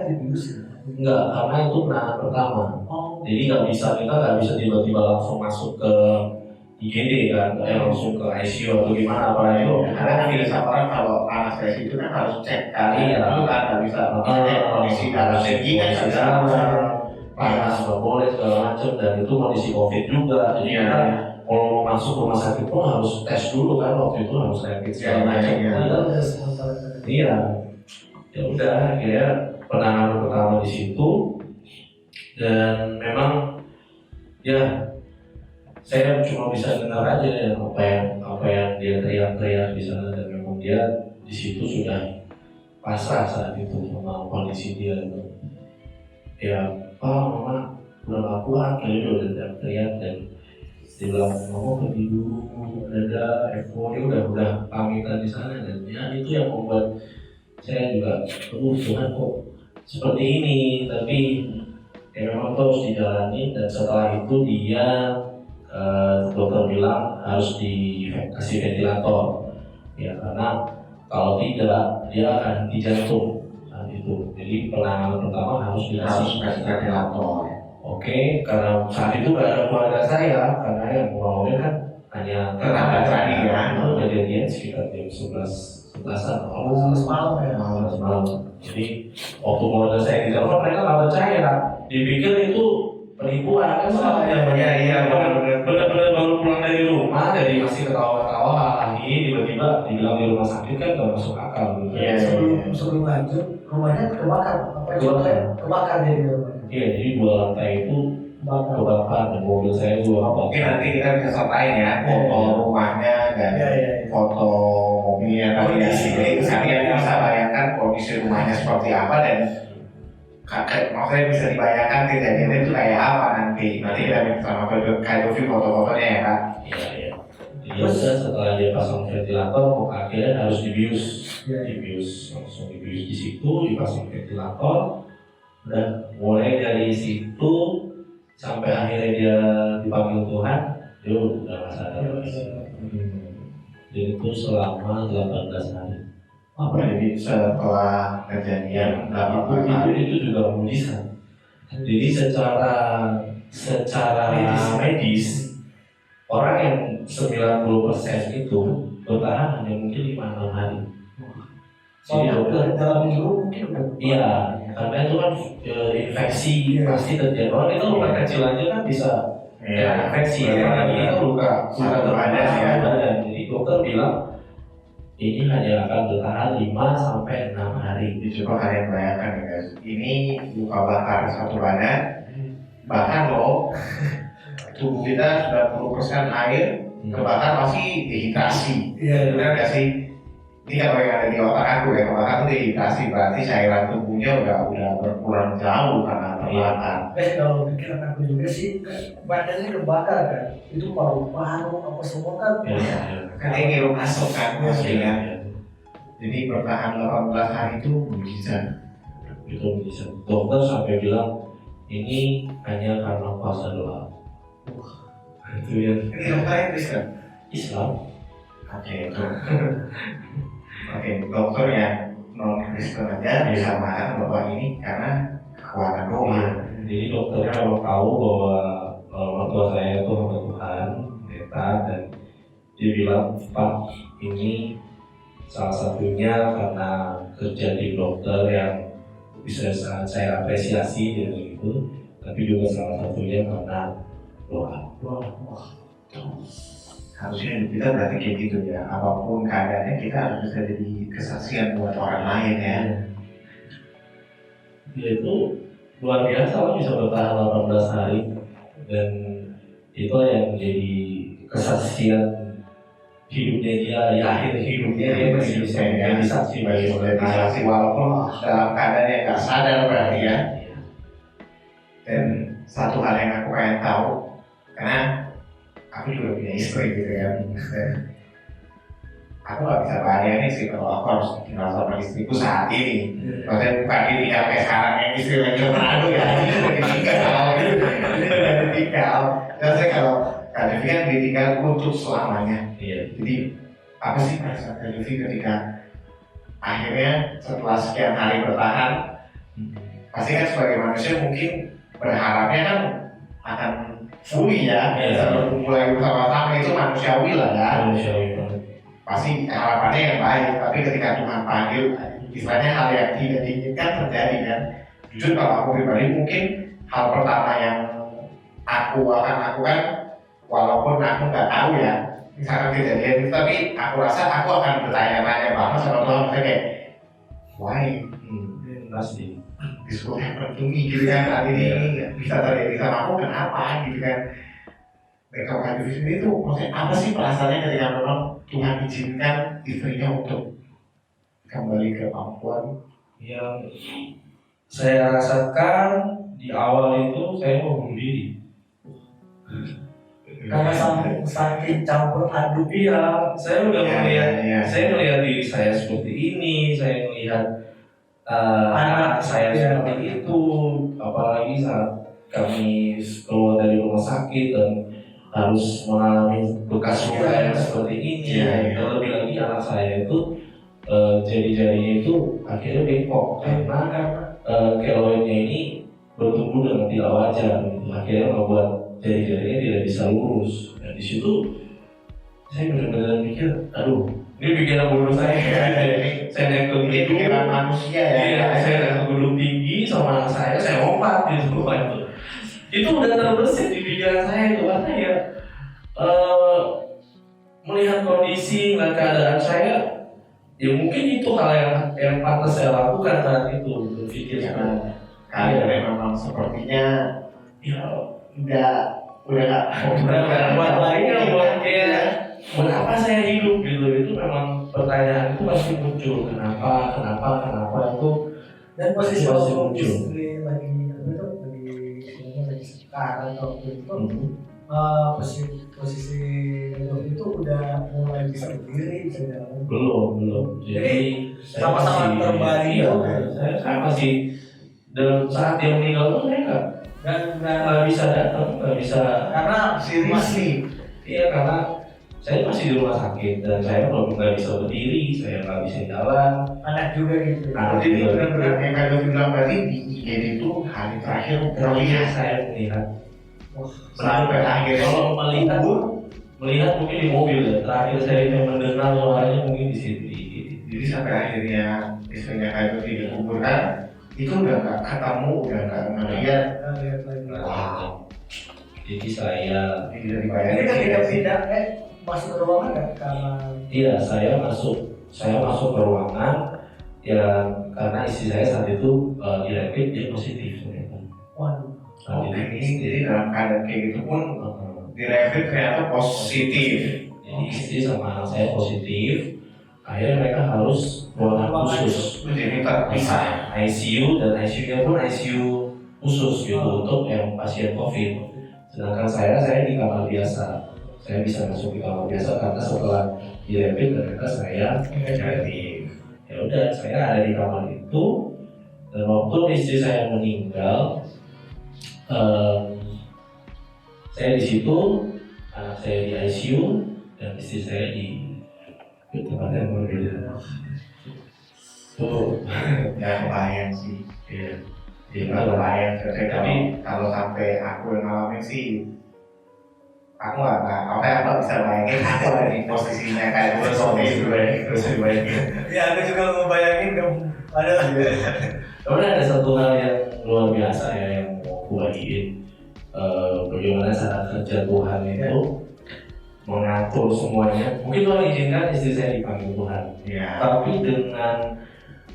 dibius. enggak, karena itu penanganan pertama. Jadi kita nggak bisa tiba-tiba langsung masuk ke IGD kan, langsung ke ICU atau gimana apa itu. Karena kan biasa orang kalau anestesi itu kan harus cek kali ya, itu kan nggak bisa kondisi darah tinggi kan nggak bisa panas nggak boleh segala macam, dan itu kondisi COVID juga. Jadi kan kalau mau masuk rumah sakit pun harus tes dulu kan, waktu itu harus rapid segala macam. Iya, ya udah akhirnya penanganan pertama di situ, dan memang ya saya cuma bisa dengar aja ya apa yang dia teriak-teriak di sana, dan memang dia di situ sudah pasrah saat itu sama kondisi dia. Ya, mama udah gak kuat, dia udah teriak-teriak, dan dia bilang mama pergi dulu, ada Evo, dia udah pamitan di sana, dan ya itu yang membuat saya juga Tuhan kok seperti ini, tapi ya memang terus dijalani. Dan setelah itu dia dokter bilang harus dikasih ventilator ya, karena kalau tidak dia akan henti jantung saat itu. Jadi penanganan pertama harus dikasih ventilator. Oke, karena saat itu gak ada keluarga saya, karena yang mau kan hanya tetangga tadi ya. Itu kejadian sekitar jam 11-an malam ya. malam. Jadi waktu keluarga saya di telepon, mereka nggak percaya, dipikir itu penipuan kan. Iya, benar-benar baru pulang dari rumah, jadi masih ketawa-ketawa, ini tiba-tiba dibilang di rumah sakit kan nggak masuk akal. Sebelum lanjut, rumahnya kebakar. Kebakar jadi rumahnya. Iya, jadi 2 lantai itu kebakar dan mobil saya juga kebakar. Mungkin nanti kita bisa sertain ya foto rumahnya dan foto mobilnya tadi ya. Jadi kalian bisa bayangkan kondisi rumahnya seperti apa dan maksudnya bisa dibayangkan kejadiannya itu kayak apa nanti kita sama kayak review foto-fotonya ya Kak. Iya. Jadi setelah dia pasang ventilator, akhirnya harus dibius, langsung dibius di situ, dipasang ventilator. Dan mulai dari situ sampai akhirnya dia dipanggil Tuhan, dia udah nggak sadar. Jadi itu selama 18 hari. Jadi setelah kejadian itu juga mujizat. Jadi secara medis orang yang 90% itu bertahan hanya mungkin 5-6 hari. Jadi dokter dalam dulu mungkin iya, karena itu kan infeksi pasti terjadi. Orang itu luka kecil aja kan bisa infeksi, apalagi itu luka terbatas ya. Jadi dokter bilang ini hanya akan bertahan 5-6 hari. Coba kalian bayangkan ya guys, ini luka bakar satu badan, bahkan loh tubuh kita 90% air, kebakar masih dehidrasi. Benar nggak sih? Ini kalau yang ada di otak aku ya, otak aku dehidrasi berarti cairan tubuhnya udah berkurang jauh karena terbakar. Kalau pikiran aku juga sih, badannya kebakar kan, itu paru-paru apa semua kan. Nanti ngirup masuk kan, maksudnya. Jadi bertahan 18 hari itu mujizat. Itu mujizat. Dokter sampai bilang ini hanya karena puasa doa. Itu ya. Ini dokternya Kristen? Islam. Oke, itu. Oke, dokter yang non Kristen aja bisa marah bahwa ini karena kekuatan doa. Jadi dokternya memang tahu bahwa mertua saya itu hamba Tuhan, dan dia bilang, Pak, ini salah satunya karena kerja di dokter yang bisa sangat saya apresiasi dari itu, tapi juga salah satunya karena doa. Harusnya hidup kita berarti kayak gitu ya, apapun keadaannya kita harus bisa jadi kesaksian buat orang lain ya. Dia itu luar biasa lah, bisa bertahan 18 hari, dan itu yang menjadi kesaksian hidupnya dia, ya akhir hidupnya dia masih bisa menjadi saksi bagi orang lain, walaupun dalam keadaan yang nggak sadar berarti ya. Dan satu hal yang aku pengen tahu, karena aku juga punya istri gitu ya. Aku nggak bisa bayangin sih kalau aku harus tinggal sama istriku saat ini. Maksudnya bukan ditinggal kayak sekarang yang istri lagi Manado ya, ini udah ditinggal gitu. Ini udah ditinggal. Maksudnya kalau Kak Devi kan ditinggal untuk selamanya. Jadi apa sih perasaan Kak Devi ketika akhirnya setelah sekian hari bertahan, pasti kan sebagai manusia mungkin berharapnya kan akan fully ya, berkumpul lagi bersama-sama, itu manusiawi lah ya. Pasti harapannya yang baik, tapi ketika Tuhan panggil, istilahnya hal yang tidak diinginkan terjadi kan. Jujur kalau aku pribadi mungkin hal pertama yang aku akan lakukan, walaupun aku nggak tahu ya, misalkan kejadian itu, tapi aku rasa aku akan bertanya-tanya banget sama Tuhan, misalnya kayak, why? Pasti. This will happen to me gitu kan, saat ini bisa terjadi sama aku, kenapa gitu kan. Mereka Kak Devi sendiri tuh, maksudnya apa sih perasaannya ketika memang Tuhan izinkan istrinya untuk kembali ke pangkuan? Yang saya rasakan di awal itu saya mau bunuh diri. Karena saking campur aduk. Iya, saya udah melihat, saya melihat diri saya seperti ini, saya melihat anak saya Iya. seperti itu, apalagi saat kami keluar dari rumah sakit dan harus mengalami bekas luka yang seperti ini. Iya, iya. Terlebih lagi anak saya itu jari-jarinya itu akhirnya bengkok karena keloidnya ini bertumbuh dengan tidak wajar. Gitu. Akhirnya membuat jari-jarinya tidak bisa lurus. Dan di situ saya benar-benar mikir, aduh, ini pikiran bodoh saya. Saya naik ke Ini gunung, pikiran manusia ya. iya, saya naik ke gunung tinggi sama anak saya lompat gitu. Itu udah terbesit di pikiran saya itu karena ya melihat kondisi dan keadaan saya, ya mungkin itu hal yang pantas saya lakukan saat itu berpikir Karena kalian memang sepertinya ya udah nggak buat lainnya ya. buat kayak buat apa saya hidup gitu. Itu memang pertanyaan itu pasti muncul, kenapa itu. Dan posisi Masih waktu muncul. istri lagi sekarang atau itu posisi itu udah mulai bisa berdiri, bisa jalan. belum. Jadi saya sama-sama masih- terbalik. iya, saya masih dan saat dia meninggal pun saya nggak bisa datang, nggak bisa. Karena Masih Iya, karena saya masih di rumah sakit dan saya belum nggak bisa berdiri, saya nggak bisa jalan. anak juga gitu. Anak jadi juga benar-benar yang kalian bilang tadi di IGD itu hari terakhir terlihat saya melihat sampai akhirnya kalau melihat mungkin di mobil ya. Terakhir saya mendengar suaranya mungkin di situ. jadi sampai akhirnya istrinya kayak itu dikuburkan itu udah nggak ketemu, udah nggak ngeliat. Kita lihat lagi. Wow. Jadi saya Tidak Ini dibayar. kan tidak pindah, masuk ke ruangan nggak? Karena tidak, saya masuk ke ruangan ya karena istri saya saat itu direpit dia positif ternyata. waduh, Oke, jadi dalam keadaan kayak gitu pun di rapid ternyata positif. Jadi istri sama anak saya positif. Akhirnya mereka harus ruangan khusus. Jadi terpisah. ICU dan ICU-nya pun ICU khusus gitu untuk yang pasien COVID. Sedangkan saya di kamar biasa. Saya bisa masuk di kamar biasa karena setelah di rapid ternyata saya negatif. Ya udah, saya ada di kamar itu dan waktu istri saya meninggal, saya di situ, anak saya di ICU dan istri saya di tempat yang berbeda. Tuh, Ya kebayang sih. ya. Nggak kebayang. Tapi kalau sampai aku yang ngalamin sih, aku nggak bisa bayangin aku ada di posisinya kayak terus dibayangin. ya aku juga mau bayangin dong. Ada Kemudian ada satu hal yang luar biasa ya yang mau aku bagiin. Bagaimana cara kerja Tuhan itu mengatur semuanya. Mungkin Tuhan izinkan istri saya dipanggil Tuhan, Ya. tapi dengan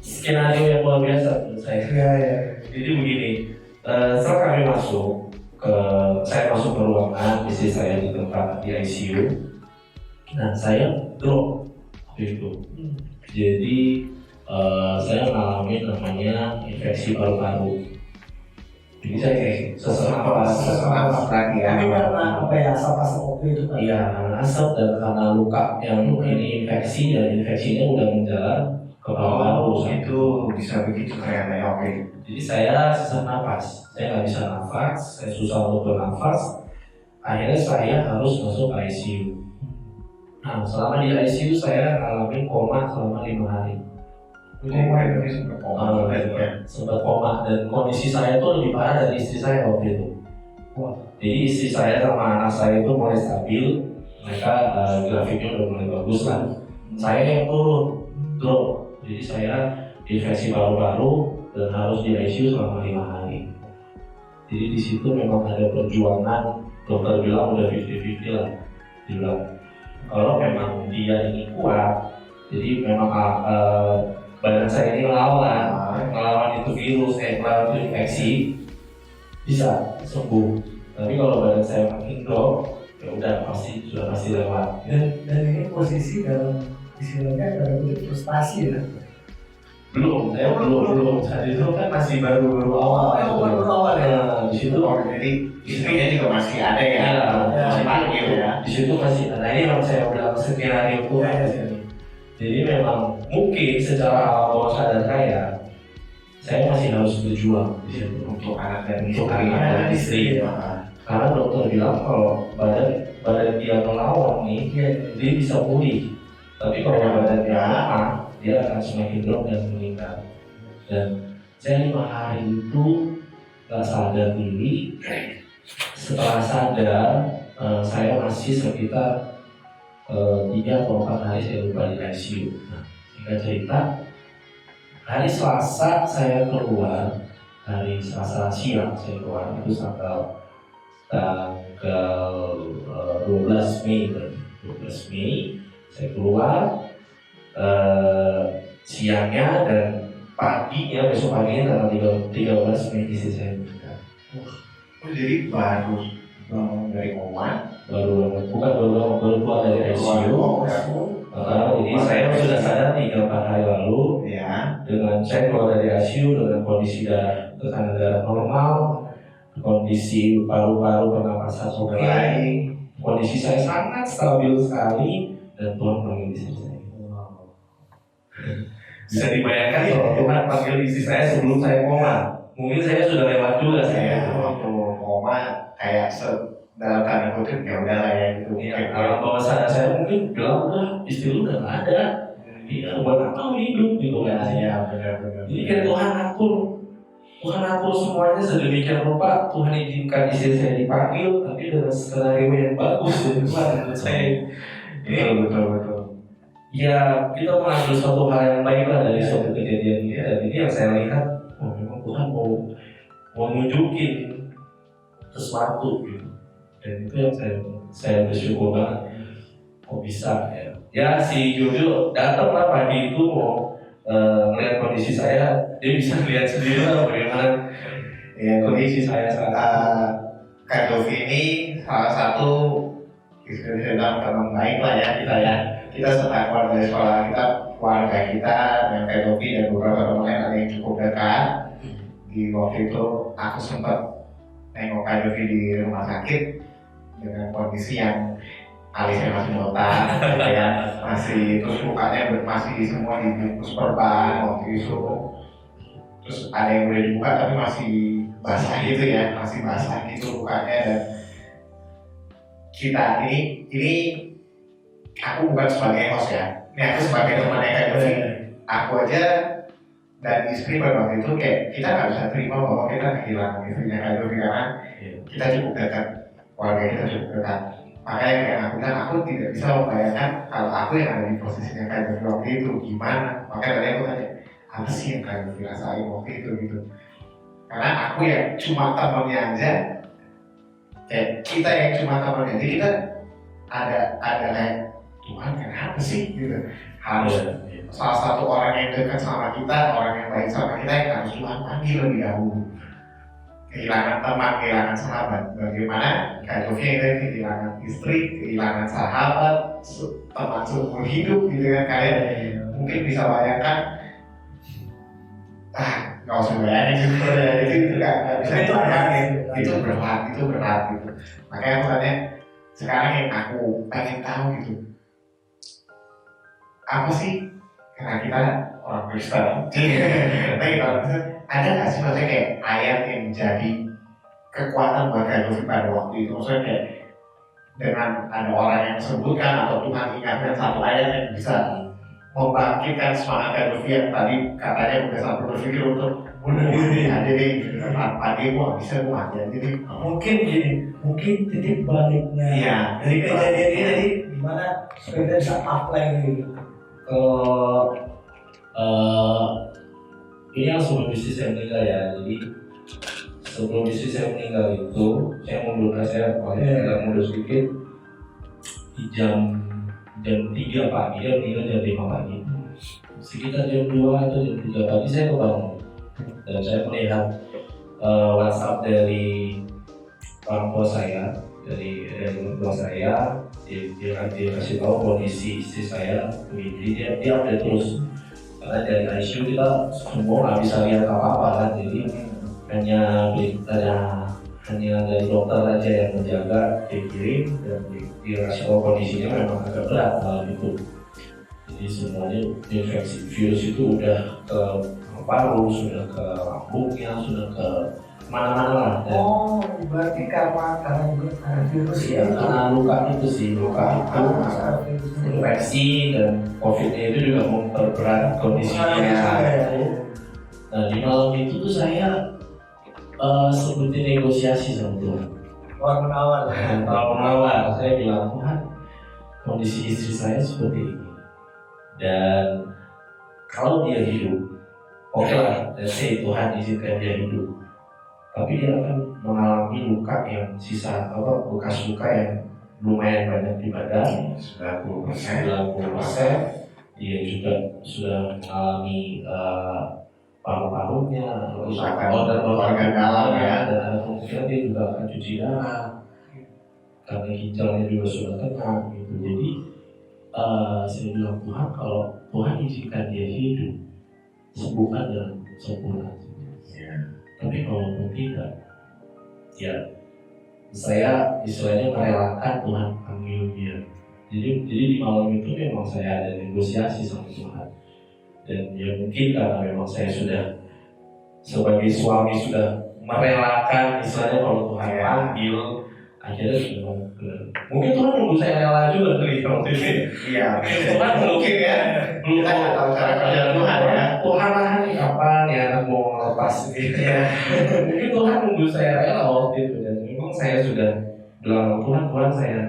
skenario yang luar biasa menurut saya. ya. Jadi begini, setelah kami saya masuk ke ruangan, istri saya di tempat di ICU, dan saya drop waktu itu. Jadi saya mengalami namanya infeksi paru-paru. Jadi saya kayak sesak napas lagi ya. Tapi karena apa ya, asap-asap kopi itu kan. Iya, karena asap dan karena luka yang ini infeksi dan infeksinya udah menjalar ke paru-paru. Itu bisa begitu ternyata ya. Oke. Jadi saya sesak napas, saya nggak bisa nafas, saya susah untuk bernafas. Akhirnya saya harus masuk ICU. Nah, selama di ICU saya ngalamin koma selama 5 hari. Sempat koma dan kondisi saya itu lebih parah dari istri saya waktu itu. Jadi istri saya sama anak saya itu mulai stabil, mereka grafiknya udah mulai bagus lah. Saya yang turun, drop. Jadi saya infeksi paru-paru dan harus di ICU selama 5 hari. Jadi di situ memang ada perjuangan, dokter bilang udah 50-50 lah. Dibilang kalau memang dia ini kuat, jadi memang badan saya ini melawan itu virus, melawan itu infeksi, bisa sembuh. Tapi kalau badan saya makin drop, ya udah sudah pasti lewat. Dan ini posisi dalam istilahnya dalam bentuk frustasi ya. Belum. Saat itu kan masih baru awal. Baru awal ya. Di situ, Jadi istrinya juga masih ada ya. Iya. Masih panggil ya. di situ masih. Nah ini yang saya bilang skenario itu. Iya. Jadi memang mungkin secara bawah sadar saya saya masih harus berjuang di situ untuk anak dan istri. Karena dokter bilang kalau badan dia melawan nih, dia bisa pulih. Tapi kalau badan dia lemah, dia akan semakin drop dan meninggal. Dan saya 5 hari itu nggak sadar diri. Setelah sadar, saya masih sekitar 3 atau 4 hari saya lupa di ICU. Nah, singkat cerita, hari Selasa saya keluar, hari Selasa siang saya keluar, itu tanggal 12 Mei, 12 Mei saya keluar siangnya, dan paginya, besok paginya tanggal 13 Mei istri saya meninggal. Jadi baru dari koma, baru keluar dari ICU. Jadi saya sudah sadar 3-4 hari lalu. ya. Dengan saya keluar dari ICU dengan kondisi tekanan darah normal, kondisi paru-paru pernapasan baik, kondisi saya sangat stabil sekali, dan Tuhan panggil istri saya. Bisa dibayangkan kalau Tuhan panggil istri saya sebelum saya koma, mungkin saya sudah lewat juga saya. Waktu koma kayak dalam tanda kutip ya udah lah ya gitu. Alam bawah sadar saya mungkin bilang udah istri lu udah nggak ada, buat apa lu hidup gitu kan? Ya benar-benar. Jadi kan Tuhan atur semuanya sedemikian rupa. Tuhan izinkan istri saya dipanggil, tapi dengan skenario yang bagus dari Tuhan menurut saya. Betul. Ya kita mengambil suatu hal yang baik lah dari suatu kejadian ini. Dan ini yang saya lihat, memang Tuhan mau nunjukin sesuatu gitu. Dan itu yang saya bersyukur banget. Kok bisa ya? Ya si Jojo datang lah pagi itu mau melihat kondisi saya, dia bisa melihat sendiri lah bagaimana kondisi saya saat Kak Dovi ini salah satu teman baik lah ya kita ya. Kita setelah dari sekolah kita, keluarga kita dan Kak Dovi dan beberapa teman lain ada yang cukup dekat. Di waktu itu aku sempat nengok Kak Dovi di rumah sakit dengan kondisi yang alisnya masih botak, gitu ya, masih terus mukanya masih semua dibungkus perban waktu itu. Terus ada yang boleh dibuka tapi masih basah gitu ya, masih basah gitu mukanya. Dan kita ini aku bukan sebagai host ya, ini aku sebagai temannya Kak Dovi. Aku aja dan istri pada waktu itu kayak kita nggak bisa terima bahwa kita kehilangan istrinya Kak Dovi karena kita cukup dekat, keluarga kita cukup dekat. Makanya kayak aku bilang, aku tidak bisa membayangkan kalau aku yang ada di posisinya Kak Dovi waktu itu gimana. Makanya tadi aku tanya, apa sih yang Kak Dovi rasain waktu itu gitu. Karena aku yang cuma temannya aja, kayak kita yang cuma temannya, jadi kita ada kayak Tuhan kenapa sih gitu. Harus salah satu orang yang dekat sama kita, orang yang baik sama kita yang harus Tuhan panggil lebih dahulu. Kehilangan teman, kehilangan sahabat. Bagaimana Kak Dovi itu kehilangan istri, kehilangan sahabat, teman seumur hidup gitu kan. Kalian mungkin bisa bayangkan, nggak usah bayangin gitu ya, itu nggak bisa dibayangin. Itu berat gitu. Makanya aku tanya, sekarang yang aku pengen tahu gitu, apa sih, karena kita orang Kristen, tapi kalau ada nggak sih maksudnya kayak ayat yang menjadi kekuatan buat Kak Dovi pada waktu itu? Maksudnya kayak dengan ada orang yang sebutkan atau Tuhan ingatkan satu ayat yang bisa membangkitkan semangat Kak Dovi yang tadi katanya udah sampai berpikir untuk bunuh diri aja deh, tanpa dia gua bisa gua mati aja deh. Mungkin titik baliknya. Iya. Dari kejadian ini jadi gimana supaya kita bisa apply gitu. Kalau ini yang sebelum istri saya meninggal ya, jadi sebelum istri saya meninggal itu saya mundurkan, saya agak mundur sedikit di jam 3 pagi, dia meninggal jam 5 pagi, sekitar jam 2 atau jam 3 pagi saya kebangun dan saya melihat WhatsApp dari orang tua saya, dari orang tua saya. Dia kasih tahu kondisi istri saya, jadi dia update terus. Karena dari ICU kita semua nggak bisa lihat apa-apa kan, jadi hanya dari dokter aja yang menjaga, dikirim dan dia kasih tahu kondisinya memang agak berat malam itu. Jadi semuanya infeksi virus itu udah ke paru, sudah ke lambungnya, sudah ke mana-mana lah. Dan Oh, berarti karena juga karena virus ya, karena luka itu sih, luka itu infeksi dan COVID-nya itu juga memperberat kondisinya. Nah di malam itu tuh saya seperti negosiasi sama Tuhan. Menawar, saya bilang Tuhan, kondisi istri saya seperti ini. Dan kalau dia hidup, oke lah, let's say Tuhan izinkan dia hidup. Tapi dia akan mengalami luka yang sisa, bekas luka yang lumayan banyak di badan, 90%. Dia juga sudah mengalami paru-parunya, organ dalam ya. Dan ada kemungkinan dia juga akan cuci darah karena ginjalnya juga sudah kena gitu. Jadi saya bilang Tuhan, kalau Tuhan izinkan dia hidup, sembuhkan dengan sempurna. Tapi kalau tidak, ya saya istilahnya merelakan Tuhan panggil dia. Jadi di malam itu memang saya ada negosiasi sama Tuhan. Dan ya mungkin karena memang saya sudah sebagai suami sudah merelakan, istilahnya kalau Tuhan panggil, akhirnya sudah mungkin Tuhan nunggu saya rela juga kali waktu itu. Iya. Tuhan mungkin ya belum tahu cara kerja Tuhan ya. Tuhan lah nih kapan ya anak mau ngelepas gitu ya. Mungkin Tuhan nunggu saya rela waktu itu, dan memang saya sudah bilang Tuhan saya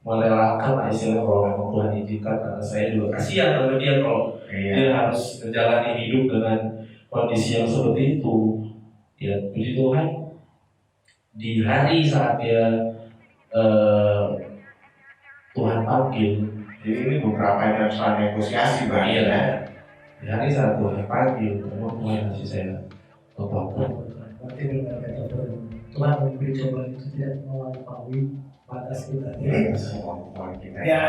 merelakan lah istilahnya kalau memang Tuhan izinkan, karena saya juga kasihan sama dia kalau dia harus menjalani hidup dengan kondisi yang seperti itu. Ya puji Tuhan, di hari saat dia Tuhan panggil, Jadi ini beberapa yang harus negosiasi Bang. iya, di hari saat Tuhan panggil, memang Tuhan kasih saya kekuatan. Berarti benar kata Tuhan memberi cobaan itu tidak melampaui batas kita. Jadi ya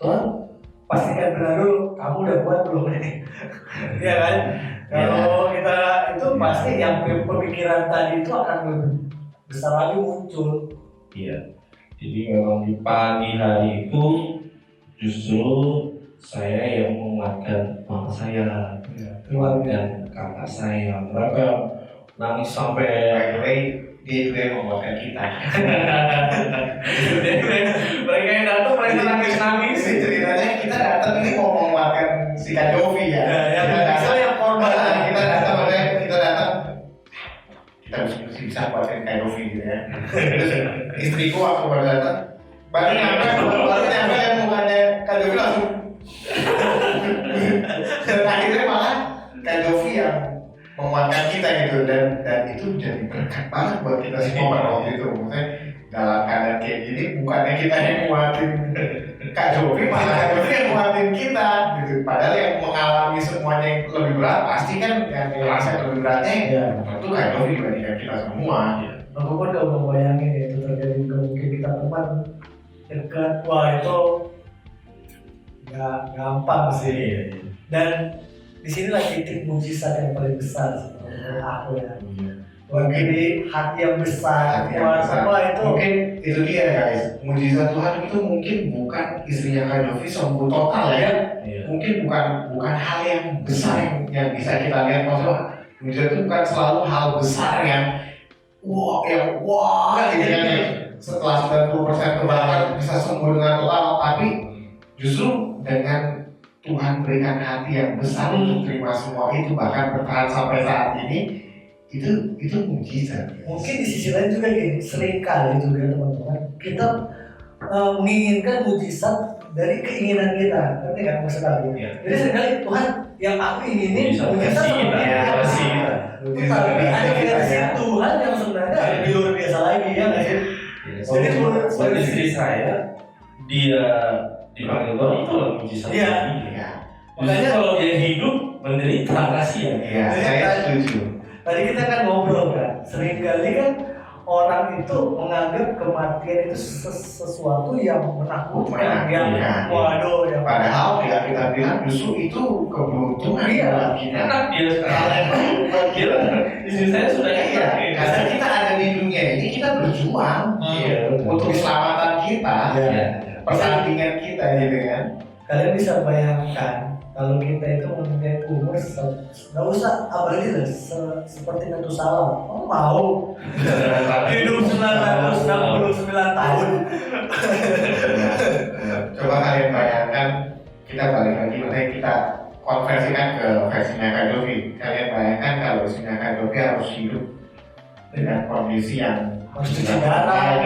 Tuhan pastikan benar dulu, kamu udah buat belum ini? Iya kan? Kalau kita itu pasti yang pemikiran tadi itu akan lebih besar lagi muncul. Iya, jadi memang di pagi hari itu justru saya yang menguatkan mama saya, menguatkan kakak saya. Mereka nangis sampai dia juga yang menguatkan kita. mereka yang datang mereka nangis. Ceritanya kita datang ini mau menguatkan si Kak Jovi ya. Yang korban. Kita datang kita bisa kuatkan Kak Jovi gitu ya. Terus istriku waktu baru datang, baru nyampe mukanya Kak Jovi langsung. Dan akhirnya malah Kak Jovi yang menguatkan kita gitu, dan itu jadi berkat banget buat kita semua pada waktu itu. Maksudnya dalam keadaan kayak gini bukannya kita yang nguatin Kak Jovi, malah Kak Jovi yang nguatin kita gitu. Padahal yang mengalami semuanya yang lebih berat pasti kan yang ngerasa lebih beratnya tentu Kak Jovi dibandingkan kita semua. Aku pun gak mau bayangin itu terjadi, mungkin kita teman dekat, wah itu gak gampang sih. Dan di sini lagi titik mujizat yang paling besar menurut aku ya. Mungkin di hati yang besar, wah itu mungkin itu dia guys, mujizat Tuhan itu mungkin bukan istrinya Kak Jovi sembuh total ya. Mungkin bukan hal yang besar yang bisa kita lihat. Maksudnya mujizat itu bukan selalu hal besar yang wah gitu kan, setelah 90% kebakaran bisa sembuh dengan total, tapi justru dengan Tuhan berikan hati yang besar untuk terima semua itu, bahkan bertahan sampai saat ini, itu mujizat. Mungkin di sisi lain juga gini, seringkali juga teman-teman kita menginginkan mujizat dari keinginan kita, ngerti nggak maksud aku? Jadi seringkali Tuhan yang aku inginin mujizat seperti apa? Tapi ada versi Tuhan yang sebenarnya lebih luar biasa lagi ya nggak sih? Jadi buat istri saya, dia dipanggil Tuhan itu lah mujizat. Iya. Makanya kalau dia hidup menderita kasihan. Iya, saya setuju. Tadi kita kan ngobrol kan, seringkali kan orang itu menganggap kematian itu sesuatu yang menakutkan, yang waduh, yang padahal ya kita bilang justru itu keberuntungan buat kita. Enak dia sekarang. Gila, istri saya sudah iya. Karena kita ada di dunia ini, kita berjuang untuk keselamatan kita, pertandingan kita gitu kan. kalian bisa bayangkan kalau kita itu mempunyai umur nggak usah apalagi lah seperti Metusalam, mau hidup 969 tahun. Coba kalian bayangkan, kita balik lagi, makanya kita konversikan ke versinya Kak Jovi. Kalian bayangkan kalau versinya Kak Jovi harus hidup dengan kondisi yang Harus cuci darah.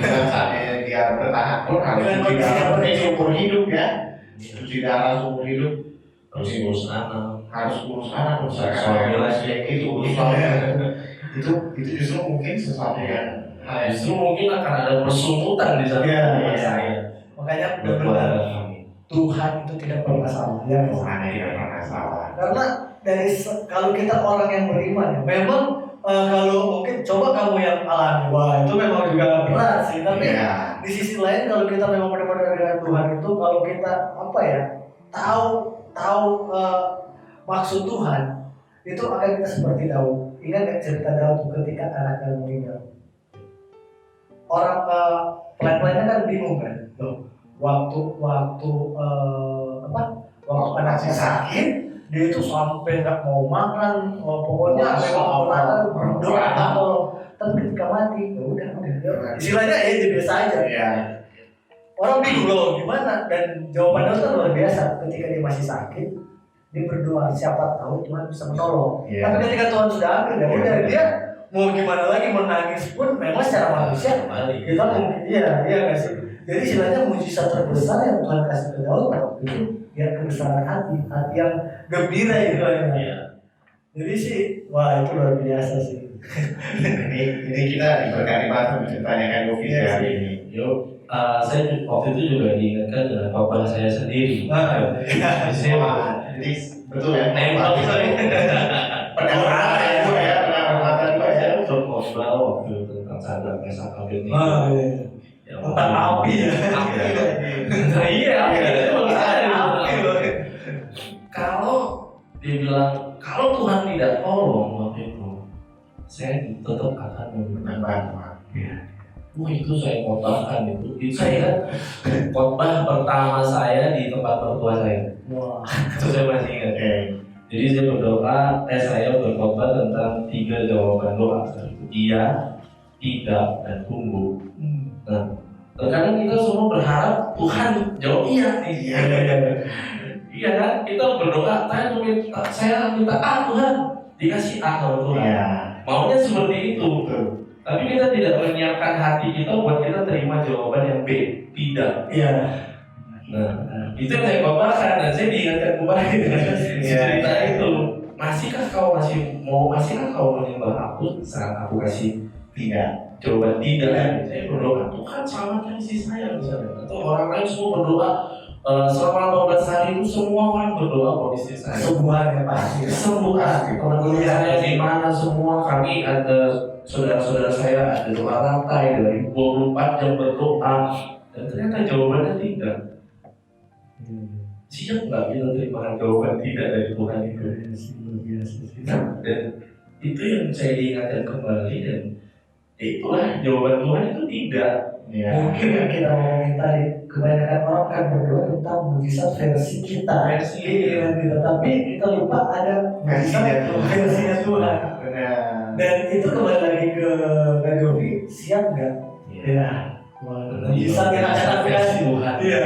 Saatnya dia bertahan pun harus Dengan cuci kondisi darah seperti itu. seumur hidup ya. Cuci darah seumur hidup, Harus ngurus anak. harus urus anak, urus Suami lagi. itu urus suami. itu justru mungkin sesuatu yang Justru mungkin akan ada persumutan di sana. Iya, sama iya. saya. Makanya benar Berkeluarga kami. Tuhan itu tidak pernah salah ya. Tuhan tidak pernah salah. Karena kalau kita orang yang beriman ya, memang kalau mungkin coba kamu yang alami, wah itu memang juga berat sih. Tapi Iya. di sisi lain kalau kita memang benar-benar dengan Tuhan itu, kalau kita apa ya tahu maksud Tuhan, itu akan kita seperti Daud. Ingat nggak cerita Daud ketika anaknya meninggal? Orang pelayan-pelayannya kan bingung kan, loh waktu anaknya sakit, dia itu sampai nggak mau makan, pokoknya memang berdoa atau tapi ketika mati, ya udah, istilahnya ya dia biasa aja. Iya. Orang bingung loh gimana, dan jawabannya kan luar biasa. Ketika dia masih sakit, dia berdoa, siapa tahu Tuhan bisa menolong. Iya. Tapi ketika Tuhan sudah ambil, ya udah dia mau gimana lagi, mau nangis pun memang secara manusia kita mungkin iya nggak sih. Jadi istilahnya mujizat terbesar yang Tuhan kasih ke Daud pada waktu itu ya kebesaran hati yang gembira gitu ya. Iya. Jadi sih, wah itu luar biasa sih. ini kita diberkati banget sama ceritanya Kak Yofi hari ini. Yuk, saya waktu itu juga diingatkan dengan papa saya sendiri. Jadi betul ya. Nempel saya. Pendengaran itu ya, pendengaran juga ya. Saya udah ngobrol waktu itu tentang sadar pesak kabel ini. Iya. Tentang api ya. Iya, itu Api loh. kalau dia bilang kalau Tuhan tidak tolong waktu itu, saya tetap akan Menambah. wah itu saya khotbahkan itu saya khotbah pertama saya di tempat mertua saya. Wah. Itu saya masih ingat. Oke. Jadi saya berdoa, saya berkhotbah tentang 3 jawaban doa, iya, tidak, dan tunggu. Nah, terkadang kita semua berharap Tuhan jawab iya nih. Iya kan? Kita berdoa, saya minta A Tuhan, dikasih A sama Tuhan. Iya. Maunya seperti itu. Betul. Tapi kita tidak menyiapkan hati kita buat kita terima jawaban yang B, tidak. Iya. Nah, itu yang saya khotbahkan dan saya diingatkan kembali dengan cerita itu. Masihkah kau menyembah aku saat aku kasih Tidak. jawaban tidak? Saya berdoa, Tuhan selamatkan istri saya misalnya. Atau orang lain semua berdoa, selama 18 hari itu semua orang berdoa buat istri saya. Sembuhan ya pasti. Semua teman-teman saya di mana semua, kami ada saudara-saudara saya ada doa rantai dari 24 jam berdoa dan ternyata jawabannya tidak. Siap nggak kita terima jawaban tidak dari Tuhan itu? Dan itu yang saya diingatkan kembali, dan itulah jawaban Tuhan itu tidak. Iya. Mungkin yang kita ngomongin tadi, kebanyakan orang kan berdoa tentang mujizat versi kita. Iya, gitu. Tapi kita lupa ada mujizat versinya Tuhan. Benar. Dan itu kembali lagi ke Kak Jovi, siap nggak? Iya. Mujizat yang akan aku kasih. Tuhan. Iya.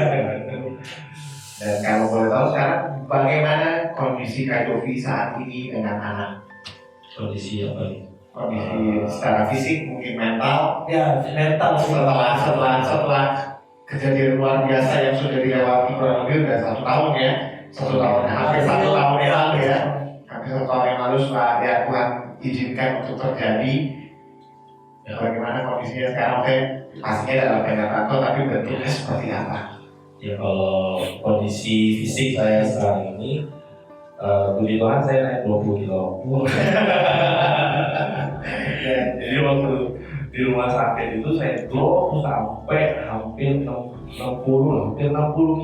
Dan kalau boleh tahu sekarang bagaimana kondisi Kak Jovi saat ini dengan anak? Kondisi apa nih? Kondisi secara fisik, mungkin mental. Ya, mental Setelah kejadian luar biasa yang sudah dilewati kurang lebih udah 1 tahun ya. 1 tahun, hampir 1 tahun yang lalu ya. Hampir 1 tahun yang lalu setelah ya Tuhan izinkan untuk terjadi. Ya. Bagaimana kondisinya sekarang? Pastinya dalam pendapat tapi bentuknya seperti apa? Ya kalau kondisi fisik saya sekarang ini, puji Tuhan saya naik 20 kilo. Jadi waktu di rumah sakit itu saya drop sampai hampir 60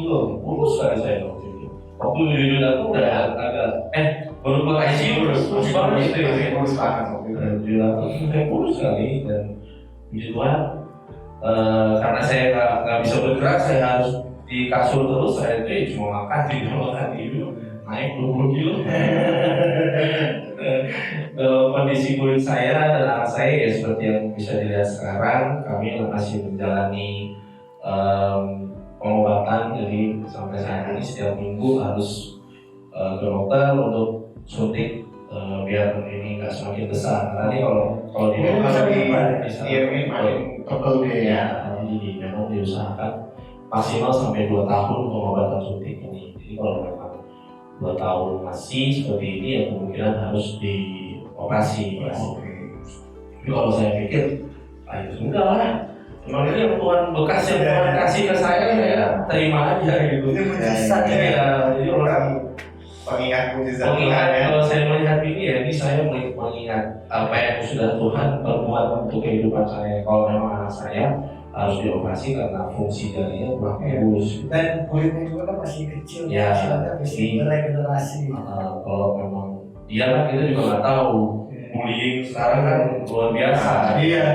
kilo. Kurus sekali saya waktu itu. Waktu di dunia itu udah agak baru keluar ICU kurus banget itu ya. Kurus banget waktu itu. Di dunia itu saya kurus sekali, dan puji Tuhan karena saya nggak bisa bergerak, saya harus di kasur terus, saya itu cuma makan tidur, naik 20 kilo. Kondisi kulit saya dan anak saya ya seperti yang bisa dilihat sekarang, kami masih menjalani pengobatan. Jadi sampai saat ini setiap minggu harus ke dokter untuk suntik biar ini nggak semakin besar. Karena ini kalau di iya ini paling tebel dia ya. Jadi memang diusahakan maksimal sampai 2 tahun pengobatan suntik ini. Jadi kalau memang 2 tahun masih seperti ini ya kemungkinan harus dioperasi. Tapi kalau saya pikir, ayo sudah lah. Memang ini yang Tuhan bekas yang Tuhan kasih ke saya terima aja gitu. Ini mujizat ya. Jadi orang Pengingat mujizat Tuhan mengingat ya. kalau saya melihat ini ya, ini saya mengingat apa yang sudah Tuhan perbuat untuk kehidupan saya. Kalau memang anak saya harus dioperasi karena fungsi jarinya kurang bagus. Dan kulitnya juga kan masih kecil, Ya, istilahnya masih beregenerasi. Kalau memang dia kan kita juga nggak tahu. Bullying sekarang kan luar biasa. Iya.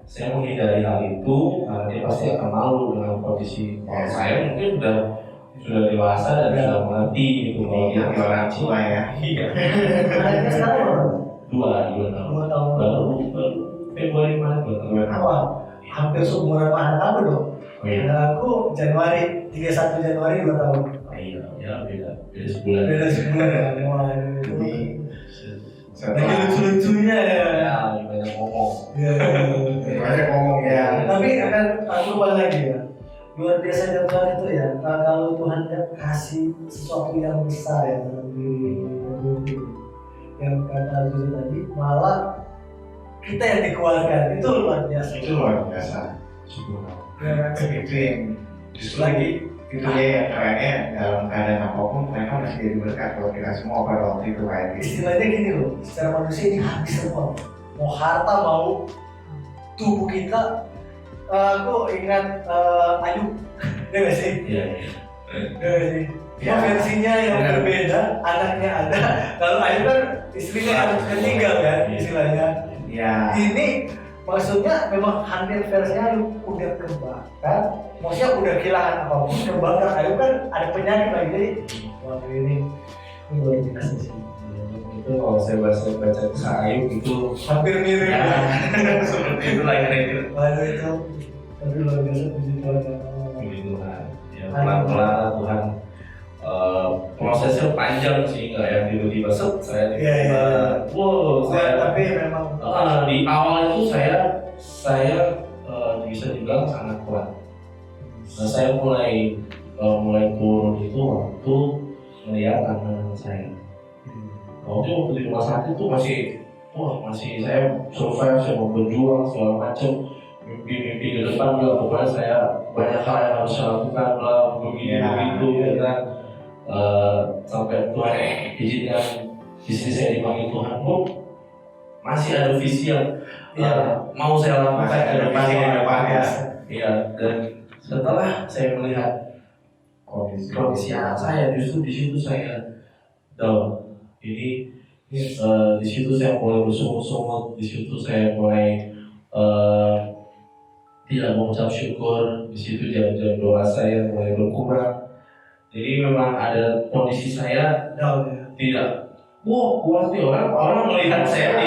Saya menghindari hal itu karena dia pasti akan malu dengan kondisi. Kalau saya mungkin sudah dewasa dan sudah mengerti gitu kalau dia orang tua ya. Iya. Anaknya sekarang berapa? 2 tahun. 2 tahun. Baru Februari kemarin 2 tahun. Wah, hampir seumuran anak kamu dong. Oh iya. Dan aku Januari, 31 Januari 2 tahun. Iya, ya beda sebulan. Beda sebulan ya. Wah, Jadi lagi lucu-lucunya ya. Ya, banyak ngomong. Iya. banyak ngomong ya. Tapi akan aku balik lagi ya. Luar biasa Tuhan itu ya. Kalau Tuhan kasih sesuatu yang besar ya dalam diri yang kata Jujur tadi, malah kita yang dikeluarkan, itu luar biasa. Itu luar biasa. Ya, Itu yang justru lagi itu dia yang kerennya dalam keadaan apapun mereka masih jadi berkat kalau kita semua pada waktu itu kayak gitu. istilahnya gini loh, secara manusia ini habis semua. Mau harta, mau tubuh kita. Aku ingat Ayub, ya nggak sih? Iya. Ya nggak sih? Cuma versinya yang berbeda, anaknya ada. Kalau Ayub kan istrinya anak ketiga kan, istilahnya. Ya. Ini maksudnya memang hampir versinya Ayub udah kebakar, maksudnya udah kehilangan apapun kebakar. Ayub kan ada penyakit lagi, jadi waktu ini luar biasa sih. Itu kalau saya baca kisah Ayub itu Hampir mirip ya, ya. seperti itu lah kira-kira. Waduh itu, tapi luar biasa puji Tuhan. Puji Tuhan. Ya pelan-pelan Tuhan. Prosesnya panjang sih, nggak yang tiba-tiba saya tiba-tiba. Wow, Tapi memang di awal itu saya bisa dibilang sangat kuat. Nah, saya mulai turun itu waktu melihat anak saya. Waktu di rumah sakit itu masih saya survive, saya mau berjuang segala macam, mimpi ke depan juga. Pokoknya saya banyak hal yang harus saya lakukan lah, begitu ya kan. Sampai Tuhan izinkan istri saya dipanggil Tuhan pun masih ada visi yang mau saya lakukan ke depan ya. Iya, dan setelah saya melihat kondisi anak saya, justru di situ saya down. Jadi di situ saya mulai bersungut-sungut, di situ saya mulai tidak mengucap syukur, di situ jam-jam doa saya mulai berkurang. Jadi memang ada kondisi saya down ya. tidak, kuat nih orang melihat saya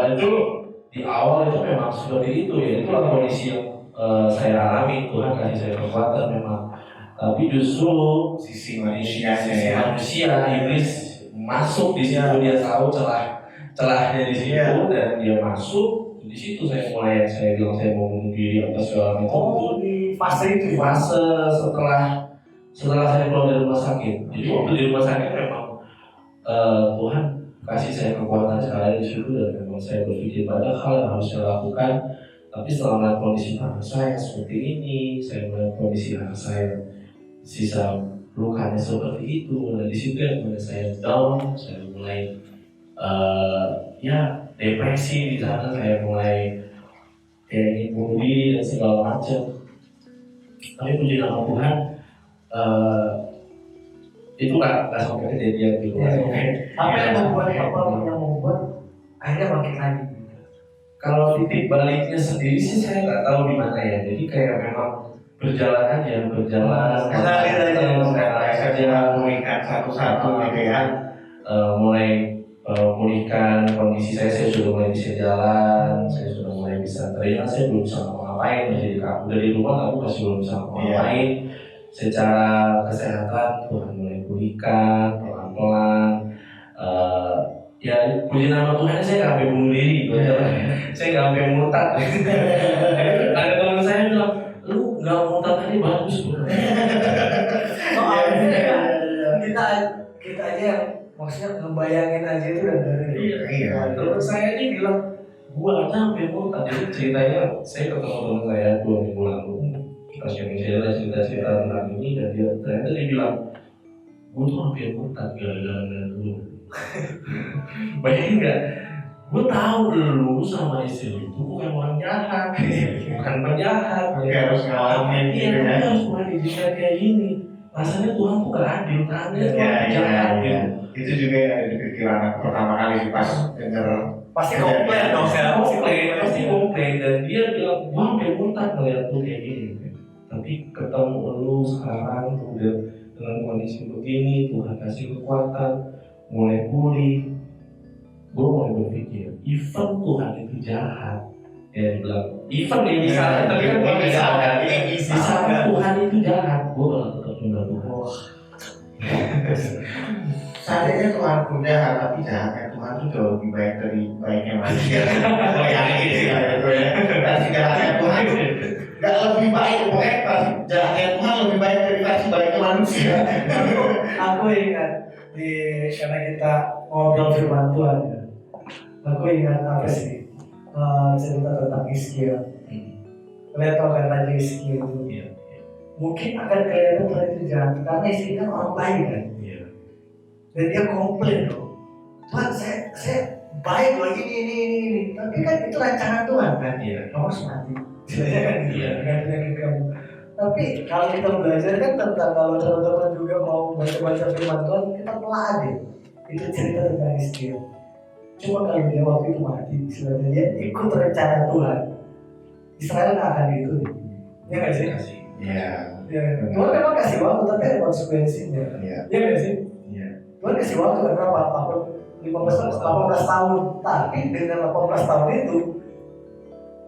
itu di awal itu memang seperti itu ya, itulah kondisi yang saya alami. Tuhan kasih saya kekuatan memang, tapi justru sisi manusianya iblis masuk di situ, dia tahu celahnya di situ dan dia masuk di situ. Saya bilang saya mau bunuh diri apa segala macam. Di fase itu ya? Fase setelah saya keluar dari rumah sakit. Jadi waktu di rumah sakit memang Tuhan kasih saya kekuatan sekali di situ, dan memang saya berpikir banyak hal yang harus saya lakukan. Tapi setelah melihat kondisi anak saya seperti ini, saya melihat kondisi anak saya sisa lukanya seperti itu, dan di situ yang mulai saya down, saya mulai depresi. Di sana saya mulai ingin bunuh diri dan segala macam. Tapi puji nama Tuhan, itu nggak sampai kejadian gitu. Apa yang membuat akhirnya bangkit lagi? Kalau titik baliknya sendiri sih saya nggak tahu di mana ya. Jadi kayak memang berjalan aja, Mengalir aja. Saya aja memulihkan satu-satu gitu ya. Mulai pulihkan kondisi saya sudah mulai bisa jalan, saya sudah mulai bisa terima, saya belum bisa ngapa-ngapain, jadi dari rumah aku masih belum bisa ngapa-ngapain. Secara kesehatan Tuhan mulai pulihkan pelan-pelan. Ya puji nama Tuhan, saya nggak sampai bunuh diri, saya nggak sampai murtad. Ada teman saya bilang, lu nggak murtad tadi bagus bro. Soalnya kita aja yang maksudnya ngebayangin aja itu udah dari. Iya. Terus saya aja bilang, gua aja sampai murtad. Jadi ceritanya saya ketemu teman saya 2 minggu lalu, kita sharing cerita-cerita tentang ini, dan ternyata dia bilang, gua tuh hampir murtad gara-gara dulu. Bayangin nggak? Gue tahu lu sama istri itu bukan orang jahat, bukan penjahat. Harus ngalamin gitu ya. Harus mulai dididik kayak gini. Rasanya Tuhan tuh gak adil, Tuhannya jahat. Itu juga yang ada di pikiran aku pertama kali pas denger. Pasti komplain dong, saya Pasti komplain. Dan dia bilang, gue hampir murtad ngeliat lu kayak gini. Tapi ketemu lu sekarang udah dengan kondisi begini, Tuhan kasih kekuatan, mulai pulih. Gue mulai berpikir, even Tuhan itu jahat, ya bilang, even ya misalnya, tapi kan Tuhan jahat, misalnya Tuhan itu jahat, gue malah tetap nyembah Tuhan. Seandainya Tuhan pun jahat, tapi jahatnya Tuhan itu jauh lebih baik dari baiknya manusia. Kalau yang ini sih versi jahatnya Tuhan nggak lebih baik, pokoknya versi jahatnya Tuhan lebih baik dari versi baiknya manusia. Aku ingat karena kita ngobrol firman Tuhan ya. Aku ingat apa sih cerita tentang Hizkia. Kalian tahu kan Raja Hizkia itu? Mungkin akan kelihatan Tuhan itu jahat karena Hizkia kan orang baik kan. Dan dia komplain loh. Tuhan saya baik loh ini. Tapi kan itu rancangan Tuhan kan. Kamu harus mati. Istilahnya kan gitu. Dengan penyakit kamu. Tapi kalau kita belajar kan tentang, kalau teman-teman juga mau baca-baca firman Tuhan, kita telah deh. Itu cerita tentang Hizkia. Cuma kalau dia waktu itu mati, istilahnya dia ikut rencana Tuhan. Israel nggak akan gitu deh. Ya nggak sih? Iya. Ya, Tuhan memang kasih waktu, tapi ada konsekuensinya. Iya. Ya nggak sih? Iya. Tuhan kasih waktu berapa? 18 tahun. Tapi dengan 18 tahun itu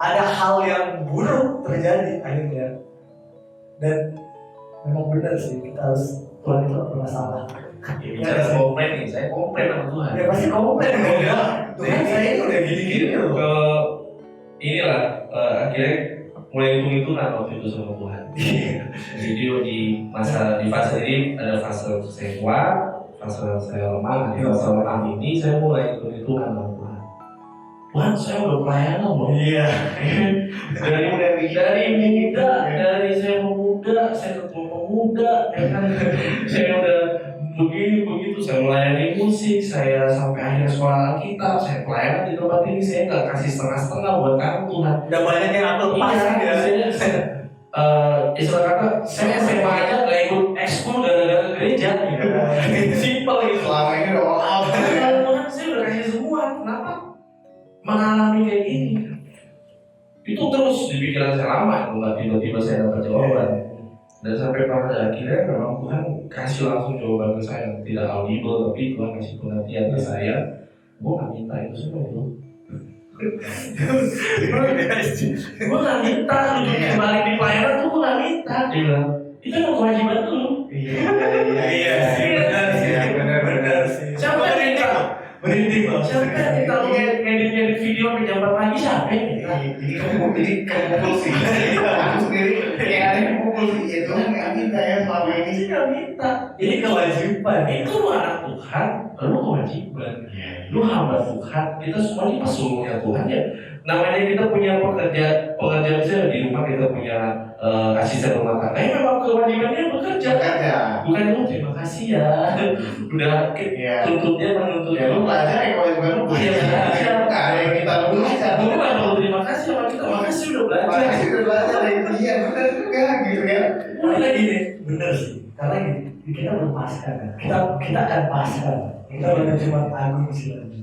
ada hal yang buruk terjadi akhirnya. Dan memang benar sih, kita harus, Tuhan itu pernah salah. Bicara komplain nih, saya komplain sama Tuhan. Ya pasti komplain ya. Tuhan saya ini udah gini-gini loh. Inilah akhirnya mulai hitung-hitungan waktu itu sama Tuhan. Jadi di fase ini ada fase saya kuat, fase saya lemah. Di fase lemah ini saya mulai hitung-hitungan sama Tuhan. Tuhan, saya udah pelayanan loh. Iya. dari saya pemuda, saya ketua pemuda, saya udah begitu saya melayani musik, saya sampai akhir sekolah Alkitab, saya pelayanan di tempat ini, saya nggak kasih setengah-setengah buat kamu Tuhan. Udah banyak yang aku lepasin ya. Istilah kata, saya SMA aja nggak ikut ekskul gara-gara gereja. Simpel gitu. Selama ini udah all out. Tuhan, saya udah kasih semua, kenapa mengalami kayak gini? Itu terus di pikiran saya lama, nggak tiba-tiba saya dapat jawaban. Dan sampai pada akhirnya memang Tuhan kasih langsung jawaban ke saya, tidak audible, tapi Tuhan kasih pengertian ke saya. Gue gak minta itu semua itu. Gue gak minta lu kembali di pelayanan tuh, gue gak minta. Dia bilang, itu kan kewajiban lu. Iya sih, benar sih. Siapa yang minta? Berhenti bang. Siapa yang minta lu ngedit video sampai jam 4 pagi? Siapa yang minta? Jadi kamu pukul sih. Aku sendiri kayak ada yang pukul sih. Ya Tuhan nggak minta ya selama ini. Ini gak minta. Ini kewajiban. Itu lu anak Tuhan, lu kewajiban. Lu hamba Tuhan. Kita semua ini pesulungnya Tuhan ya. Namanya kita punya pekerja misalnya di rumah kita punya asisten rumah tangga. Memang kewajibannya bekerja. Bukan lu terima kasih ya. Udah tuntutnya menuntut. Ya lu belajar ya kewajiban lu. Iya belajar. Nggak ada yang kita belajar. Lu kan kalau terima kasih sama kita, makasih udah belajar. Makasih udah belajar. Iya benar juga gitu kan. Mulai gini, bener sih. Karena gini, kita belum pasca kan. Kita akan pasca. Kita bukan cuma agung istilahnya.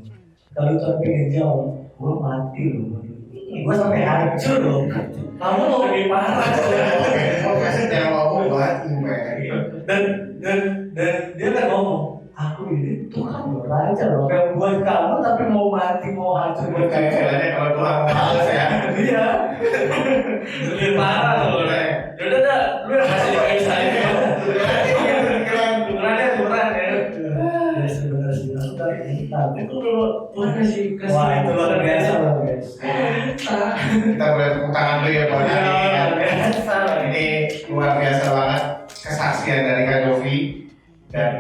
Kalau Tuhan pengen jauh, gue mati loh. gue sampai hancur loh. Kamu lebih parah. Podcastnya yang mau buat dan dia kan ngomong, aku ini Tuhan loh, raja loh, kayak buat kamu tapi mau mati mau hancur buat kayak kamu. filmnya kalau Tuhan mau males ya. Iya. Lebih parah loh. Yaudah dah, lu yang kasih kayak saya. Tukeran ya. Ya sebenarnya sih aku kan minta. Itu dulu Tuhan kasih Wah itu luar biasa loh guys. Kita boleh tepuk tangan dulu ya buat Nani ya. Biasa. Ini luar biasa banget kesaksian dari Kak Jovi. Dan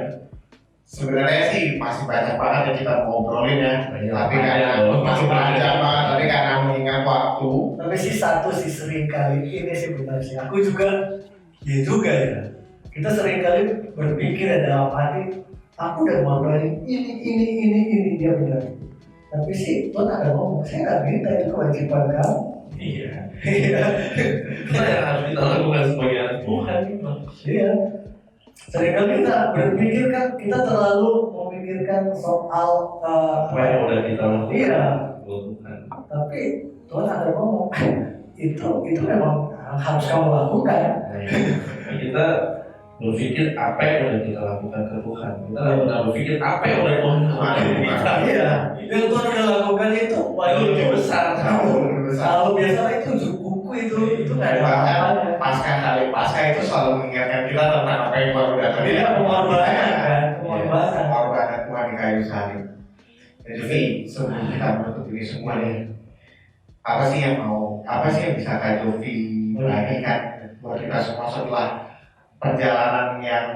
sebenarnya sih masih banyak banget yang kita mau ngobrolin ya. Tapi karena masih panjang banget, tapi karena mengingat waktu. Tapi sih satu sih sering kali ini sih benar sih. Aku juga, ya juga ya. Kita sering kali berpikir ya dalam hati, aku udah ngobrolin ini dia benar. Tapi sih Tuhan ada ngomong, saya nggak minta itu kewajiban kamu. Iya. Itu yang harus kita lakukan sebagai anak Tuhan. Iya. Seringkali kita berpikir kan kita terlalu memikirkan soal Apa yang udah kita lakukan? Iya. Buat Tuhan. Tapi Tuhan ada ngomong itu memang harus kamu lakukan. Kita berpikir apa yang udah kita lakukan ke Tuhan. Kita nggak pernah berpikir apa yang udah Tuhan lakukan ke kita. Iya. Yang Tuhan udah lakukan itu Yang lebih besar. kalau biasanya itu buku itu nggak ada Bahkan apa-apanya. pasca itu selalu mengingatkan kita tentang apa yang baru datang. Jadi pengorbanan kan, pengorbanan. Pengorbanan Tuhan di kayu salib. Jadi sebelum kita menutup ini semua nih, apa sih yang bisa Kak Jovi bagikan buat kita semua setelah perjalanan yang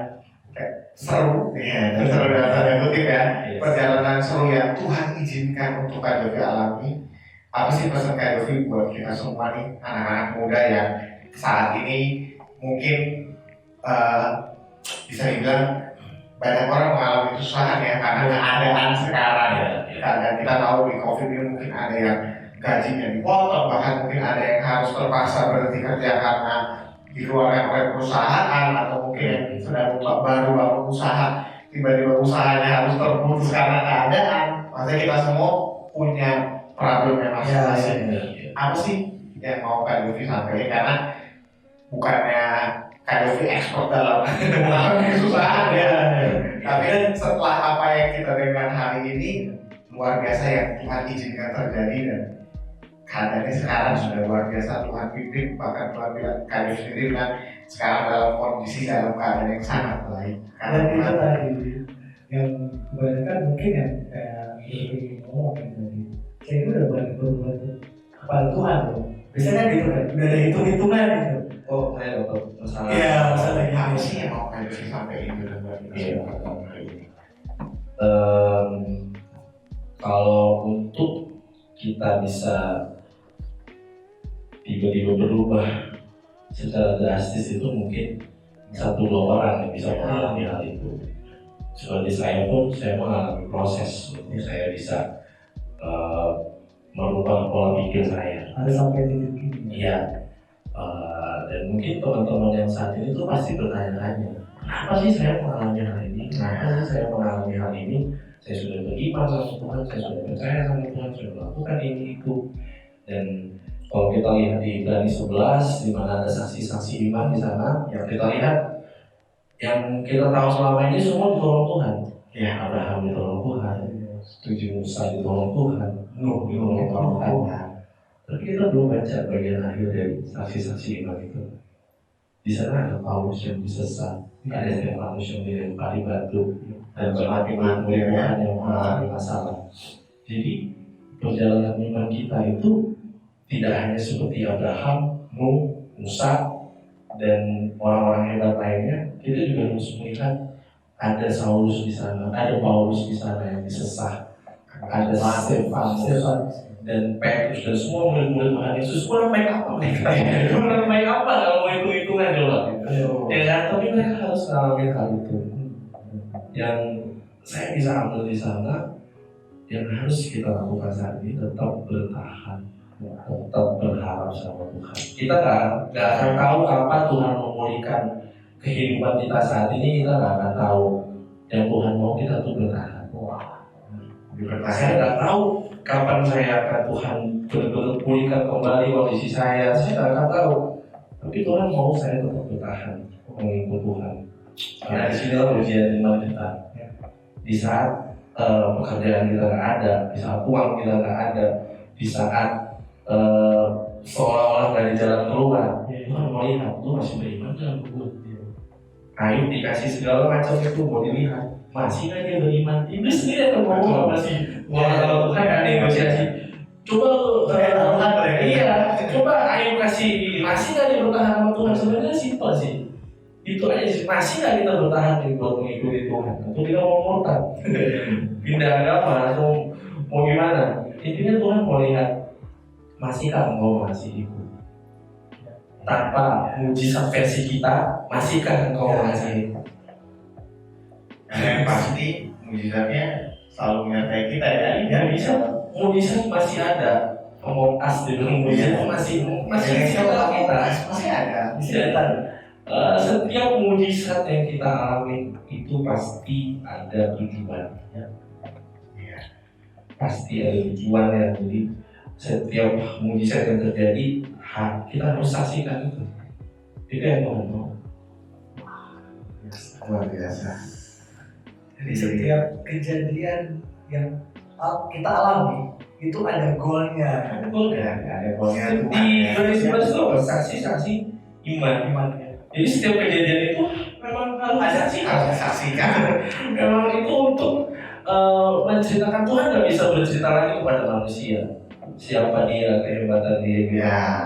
seru, ya, seru dalam tanda kutip ya, perjalanan seru yang Tuhan izinkan untuk Kak Jovi alami. Apa sih pesan Kak Jovi buat kita semua nih, anak-anak muda yang saat ini mungkin bisa dibilang banyak orang mengalami kesusahan ya karena keadaan sekarang ya. Karena kita tahu di COVID ini mungkin ada yang gajinya dipotong, bahkan mungkin ada yang harus terpaksa berhenti kerja karena dikeluarkan oleh perusahaan, atau mungkin yang sedang baru bangun usaha tiba-tiba usahanya harus terputus karena keadaan. Maksudnya kita semua punya problemnya masing-masing. Apa sih yang mau Kak Jovi sampaikan? Karena bukannya Kak Jovi ekspor dalam mengalami kesusahan ya. Tapi kan setelah apa yang kita dengar hari ini luar biasa yang Tuhan izinkan terjadi, dan keadaannya sekarang sudah luar biasa. Tuhan pimpin, bahkan Tuhan bilang Kak Jovi sendiri bilang sekarang dalam kondisi dalam keadaan yang sangat baik. Dan itu tadi yang kebanyakan mungkin yang kayak Jovi ngomong tadi, saya itu udah berbuat kepada Tuhan loh. Biasanya kan gitu kan, udah ada hitung-hitungan gitu. Oh, saya dapat masalah. Iya, masalah Apa sih yang mau Kak Jovi sampaikan juga buat kita semua? Kalau untuk kita bisa tiba-tiba berubah secara drastis itu mungkin 1-2 orang yang bisa mengalami hal itu. Seperti saya pun, saya mengalami proses untuk saya bisa merubah pola pikir saya. Ada sampai titik ini. Iya. Dan mungkin teman-teman yang saat ini tuh pasti bertanya-tanya, kenapa sih saya mengalami hal ini? Kenapa sih saya mengalami hal ini? Saya sudah beriman sama Tuhan, saya sudah percaya sama Tuhan, sudah melakukan ini itu. Dan kalau kita lihat di Ibrani 11, di mana ada saksi-saksi iman di sana, yang kita lihat, yang kita tahu selama ini semua ditolong Tuhan. Ya, Abraham ditolong Tuhan, Musa ditolong Tuhan, Nuh ditolong Tuhan. Tapi kita belum baca bagian akhir dari saksi-saksi iman itu. Di sana ada Paulus yang disesat, ada Stefanus yang dilempari batu, dan semakin Tuhan yang mengalami masalah. Jadi perjalanan iman kita itu tidak hanya seperti Abraham, Nuh, Musa, dan orang-orang hebat lainnya. Kita juga harus melihat ada Saulus di sana, ada Paulus di sana yang disesat, ada Stefanus dan Petrus dan semua murid-murid Tuhan Yesus. Kurang baik apa mereka? Kurang baik apa kalau mau hitung-hitungan coba? Ya kan? Tapi mereka harus mengalami hal itu. Yang saya bisa ambil di sana, yang harus kita lakukan saat ini tetap bertahan, tetap berharap sama Tuhan. Kita nggak akan tahu kapan Tuhan memulihkan kehidupan kita saat ini. Kita nggak akan tahu. Yang Tuhan mau kita tuh bertahan. Saya nggak tahu kapan saya akan Tuhan benar-benar pulihkan kembali kondisi saya nggak tahu. Tapi Tuhan mau saya tetap bertahan mengikut Tuhan. Karena di sini ujian iman kita. Di saat pekerjaan kita nggak ada, di saat uang kita nggak ada, di saat seolah-olah dari jalan keluar, Tuhan melihat lu masih beriman dalam gue. Ayub dikasih segala macam itu mau dilihat, masih nggak dia beriman? Iblis sendiri akan ngomong masih. Wah, kalau Tuhan ada negosiasi. Coba coba Ayub kasih, masih nggak dia bertahan sama Tuhan? Sebenarnya simpel sih. Itu aja sih, masih nggak kita bertahan buat mengikuti Tuhan? Atau kita mau murtad, pindah agama atau mau gimana? Intinya Tuhan mau lihat, masihkah engkau masih ikut? Tanpa mujizat versi kita, masihkah engkau masih ikut? Karena yang pasti mujizatnya selalu menyertai kita ya. Mujizat masih ada. Ngomong as dengan mujizat masih sekitar kita. Masih ada. Setiap mujizat yang kita alami itu pasti ada tujuannya. Pasti ada tujuannya. Jadi setiap mujizat yang terjadi, kita harus saksikan itu. Itu yang Tuhan mau. Luar biasa. Jadi setiap kejadian yang kita alami itu ada goalnya. Ada goalnya Tuhan. Di 2011 itu saksi iman. Jadi setiap kejadian itu memang harus saksikan. Memang itu untuk menceritakan. Tuhan nggak bisa bercerita lagi kepada manusia siapa dia, kehebatan dia.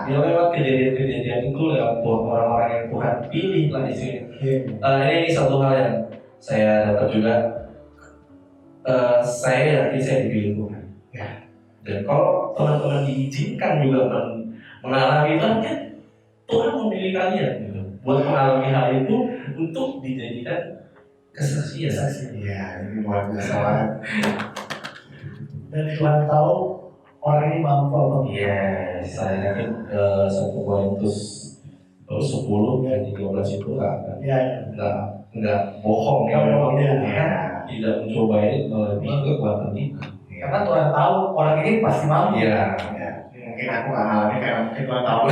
Dia lewat kejadian-kejadian itu, lewat orang-orang yang Tuhan pilih lah di sini. Ini satu hal yang saya dapat juga. Saya yakin saya dipilih Tuhan. Dan kalau teman-teman diizinkan juga mengalami itu, kan Tuhan memilih kalian gitu, buat mengalami hal itu untuk dijadikan kesaksian. Iya, ini luar biasa banget. Dan Tuhan tahu orang ini mampu apa? Iya, saya yakin 1 Korintus 10 dan 13 itu nggak bohong ya, tidak mencobai melebihi kekuatan kita. Karena Tuhan tahu orang ini pasti mampu. Iya. Mungkin aku nggak alami karena mungkin Tuhan tahu.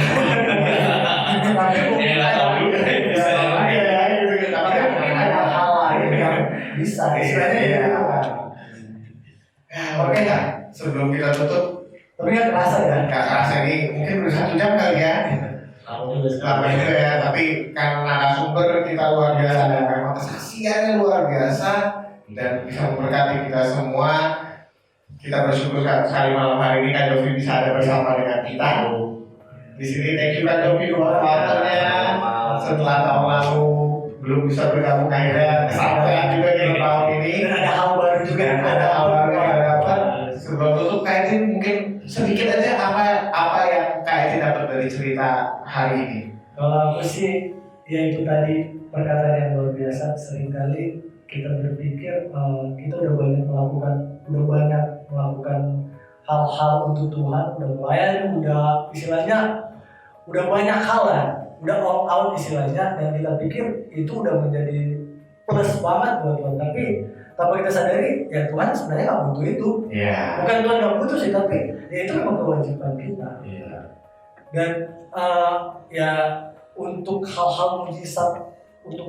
Tapi mungkin ada hal lain yang bisa. Oke lah, sebelum kita tutup, tapi nggak kerasa ya? Nggak kerasa ini mungkin udah 1 jam kali ya. Lama juga ya, tapi karena narasumber kita luar biasa dan memang kesaksiannya luar biasa dan bisa memberkati kita semua. Kita bersyukur sekali malam hari ini Kak Jovi bisa ada bersama dengan kita di sini. Thank you Kak Jovi buat waktunya. Setelah tahun lalu belum bisa bergabung, akhirnya kesampaian juga di tahun ini. Dan ada hal baru juga. Ada hal baru yang kita dapat. Sebelum tutup Kak Edi mungkin sedikit aja apa yang Kak Edi dapat dari cerita hari ini. Kalau aku sih, ya itu tadi perkataan yang luar biasa. Seringkali kita berpikir kita udah banyak melakukan hal-hal untuk Tuhan, udah istilahnya udah banyak hal lah, udah all out istilahnya, dan kita pikir itu udah menjadi plus banget buat Tuhan. Tapi tanpa kita sadari, ya Tuhan sebenarnya nggak butuh itu. Bukan Tuhan nggak butuh sih, tapi ya itu memang kewajiban kita. Dan ya untuk hal-hal mujizat itu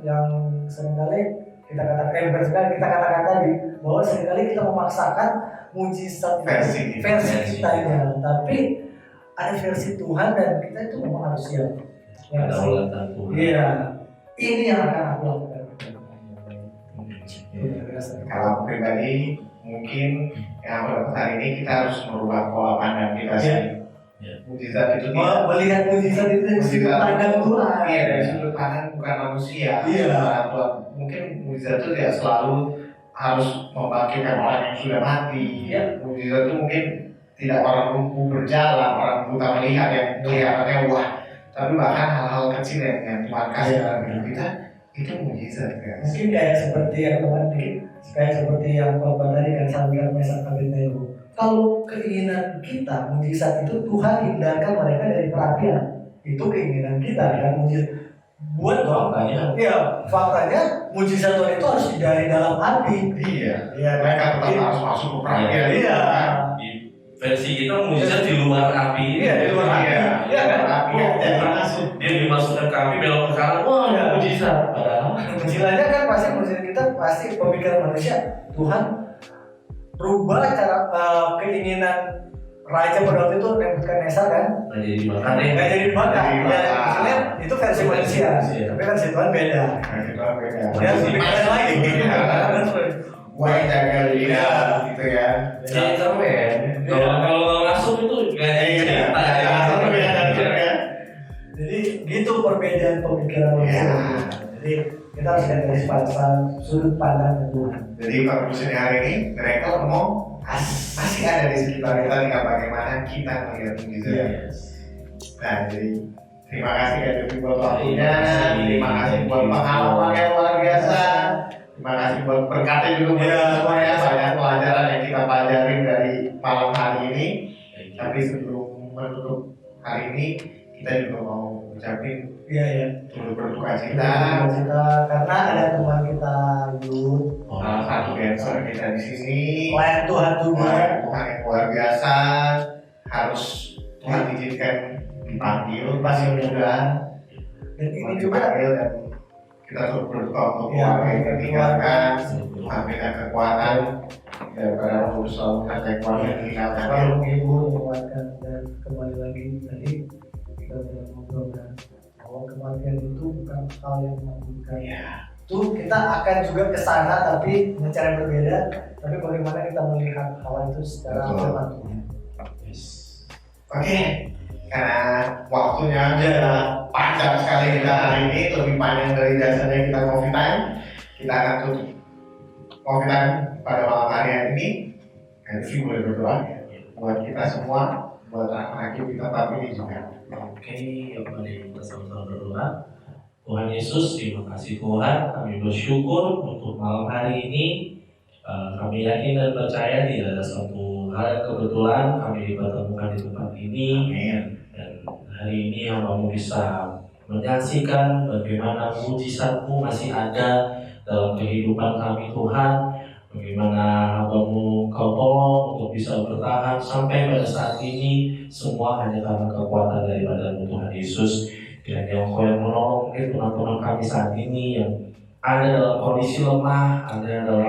yang seringkali kita katakan tadi bahwa seringkali kita memaksakan mujizat versi kita ya, tapi ada versi Tuhan dan kita itu memang harus siap. Ada ulatan Tuhan. Iya, ini yang akan aku lakukan. Kalau aku pribadi mungkin yang aku dapat hari ini kita harus merubah pola pandang kita sih. Mujizat itu melihat mujizat itu dari sudut pandang Tuhan. Iya, dari sudut pandang bukan manusia. Mungkin mujizat itu tidak selalu harus membangkitkan orang yang sudah mati. Mujizat itu mungkin tidak orang lumpuh berjalan, orang buta melihat yang kelihatannya wah. Tapi bahkan hal-hal kecil yang Tuhan kasih dalam hidup kita itu mujizat. Mungkin kayak seperti yang Tuhan bikin, kayak seperti yang Bapak tadi kan Sadrak Mesak Abednego. Kalau keinginan kita mujizat itu Tuhan hindarkan mereka dari perapian, itu keinginan kita kan mujizat. buat faktanya mujizat Tuhan itu harus dari dalam hati. Iya, mereka tetap harus masuk ke perapian. Iya. Di versi kita mujizat di luar api. Iya, di luar api. Iya kan? Dia dimasukkan ke api belok ke kanan. Wah, mujizat. Padahal Mujizatnya kan mujizat kita pasti pemikiran manusia. Tuhan rubah cara keinginan raja pada waktu itu Nebukadnezar kan nggak jadi dimakan ya. nggak jadi dimakan. Iya. Ya, maksudnya itu versi manusia, tapi versi Tuhan beda. Ya, pikiran lagi. Gua yang jaga dia gitu ya. Jadi keren. Kalau nggak masuk itu nggak jadi cerita. Jadi gitu perbedaan pemikiran manusia. Jadi kita harus lihat dari sudut pandang Tuhan. Jadi konklusi hari ini mereka ngomong masih ada di sekitar kita, tinggal bagaimana kita melihat mujizat. Nah, jadi terima kasih ya Devi buat waktunya, terima kasih buat pengalaman yang luar biasa, terima kasih buat berkatnya juga buat semuanya, banyak pelajaran yang kita pelajarin dari malam hari ini. Tapi sebelum menutup hari ini, kita juga mau ucapin turut berduka cita karena ada teman kita Yud, salah satu dancer kita di sini, pelayan Tuhan juga, Tuhan yang luar biasa, harus Tuhan izinkan dipanggil juga, dan ini juga dan kita turut berdoa untuk keluarga yang ditinggalkan, Tuhan berikan kekuatan daripada harus selalu menjaga keluarga yang ditinggalkan. selalu menghibur, menguatkan, dan kembali lagi tadi kita sudah ngobrol kan bahwa kematian itu bukan hal yang menakutkan. Tuh kita akan juga ke sana tapi dengan cara yang berbeda, tapi bagaimana kita melihat hal itu secara firman Tuhan. Oke, karena waktunya panjang sekali kita hari ini, lebih panjang dari biasanya kita coffee time. Kita akan tutup coffee time pada malam hari ini. Dan Devi boleh berdoa buat kita semua, buat anak-anak kita tempat ini juga. Oke, mari kita sama-sama berdoa. Tuhan Yesus, terima kasih Tuhan. Kami bersyukur untuk malam hari ini. Kami yakin dan percaya tidak ada suatu hal yang kebetulan kami dipertemukan di tempat ini. Amin. Dan hari ini hamba-Mu bisa menyaksikan bagaimana mujizat-Mu masih ada dalam kehidupan kami Tuhan. Bagaimana hamba-Mu Kau tolong untuk bisa bertahan sampai pada saat ini. Semua hanya karena kekuatan daripada Tuhan Yesus. Kiranya Engkau yang menolong tunan-tunan kami saat ini yang ada dalam kondisi lemah, ada dalam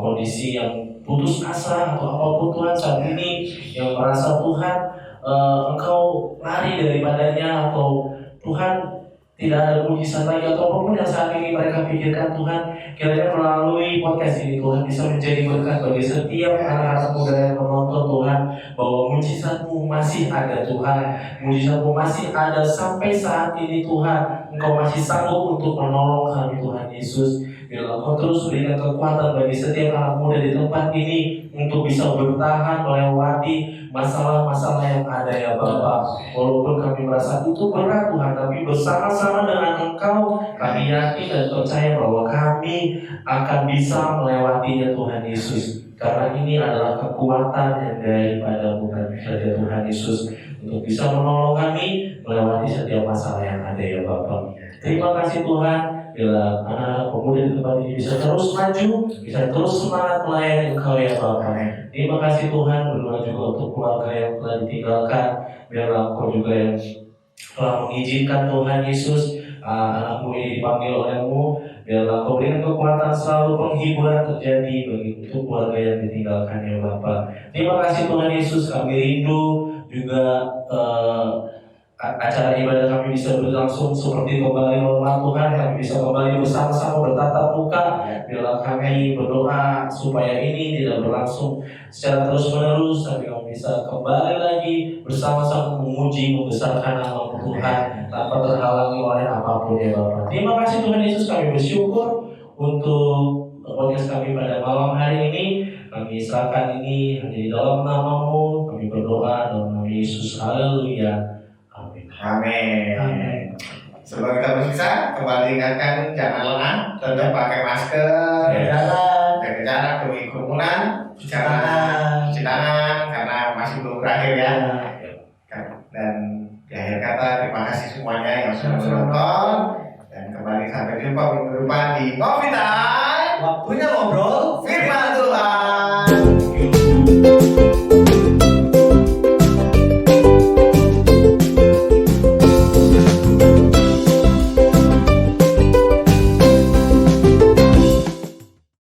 kondisi yang putus asa atau apapun Tuhan saat ini, yang merasa Tuhan Engkau lari daripadanya, atau Tuhan tidak ada mujizat lagi atau apapun yang saat ini mereka pikirkan Tuhan. Kiranya melalui podcast ini Tuhan bisa menjadi berkat bagi setiap anak-anak muda yang menonton Tuhan, bahwa mujizat-Mu masih ada Tuhan, mujizat-Mu masih ada sampai saat ini Tuhan. Engkau masih sanggup untuk menolong kami Tuhan Yesus. Bila Engkau terus berikan kekuatan bagi setiap anak muda di tempat ini untuk bisa bertahan melewati masalah-masalah yang ada ya Bapa. Walaupun kami merasa itu berat Tuhan, tapi bersama-sama dengan Engkau kami yakin dan percaya bahwa kami akan bisa melewatinya Tuhan Yesus. Karena ini adalah kekuatan yang daripada Tuhan Yesus untuk bisa menolong kami melewati setiap masalah yang ada ya Bapa. Terima kasih Tuhan. Bila anak-anak pemuda di tempat ini bisa terus maju, bisa terus semangat melayani Engkau ya Bapa. Terima kasih Tuhan. Berdoa juga untuk keluarga yang telah ditinggalkan. Biarlah Engkau juga yang telah mengizinkan Tuhan Yesus anakmu ini dipanggil oleh-Mu. Biarlah Engkau berikan kekuatan, selalu penghiburan terjadi bagi untuk keluarga yang ditinggalkan ya Bapa. Terima kasih Tuhan Yesus. Kami rindu juga acara ibadah kami bisa berlangsung seperti kembali normal Tuhan. Kami bisa kembali bersama-sama bertatap muka. Bila kami berdoa supaya ini tidak berlangsung secara terus-menerus, tapi kami bisa kembali lagi bersama-sama memuji, membesarkan nama Tuhan tanpa terhalangi oleh apapun ya Bapak. Terima kasih Tuhan Yesus. Kami bersyukur untuk podcast kami pada malam hari ini. Kami serahkan ini hanya di dalam nama-Mu. Kami berdoa dalam nama Yesus. Haleluya. Amin. Sebelum kita berpisah, kembali ingatkan jangan lengah, tetap pakai masker, jaga jarak, jauhi kerumunan, cuci tangan karena masih belum berakhir ya. Dan di akhir kata terima kasih semuanya yang sudah menonton. Waktunya ngobrol.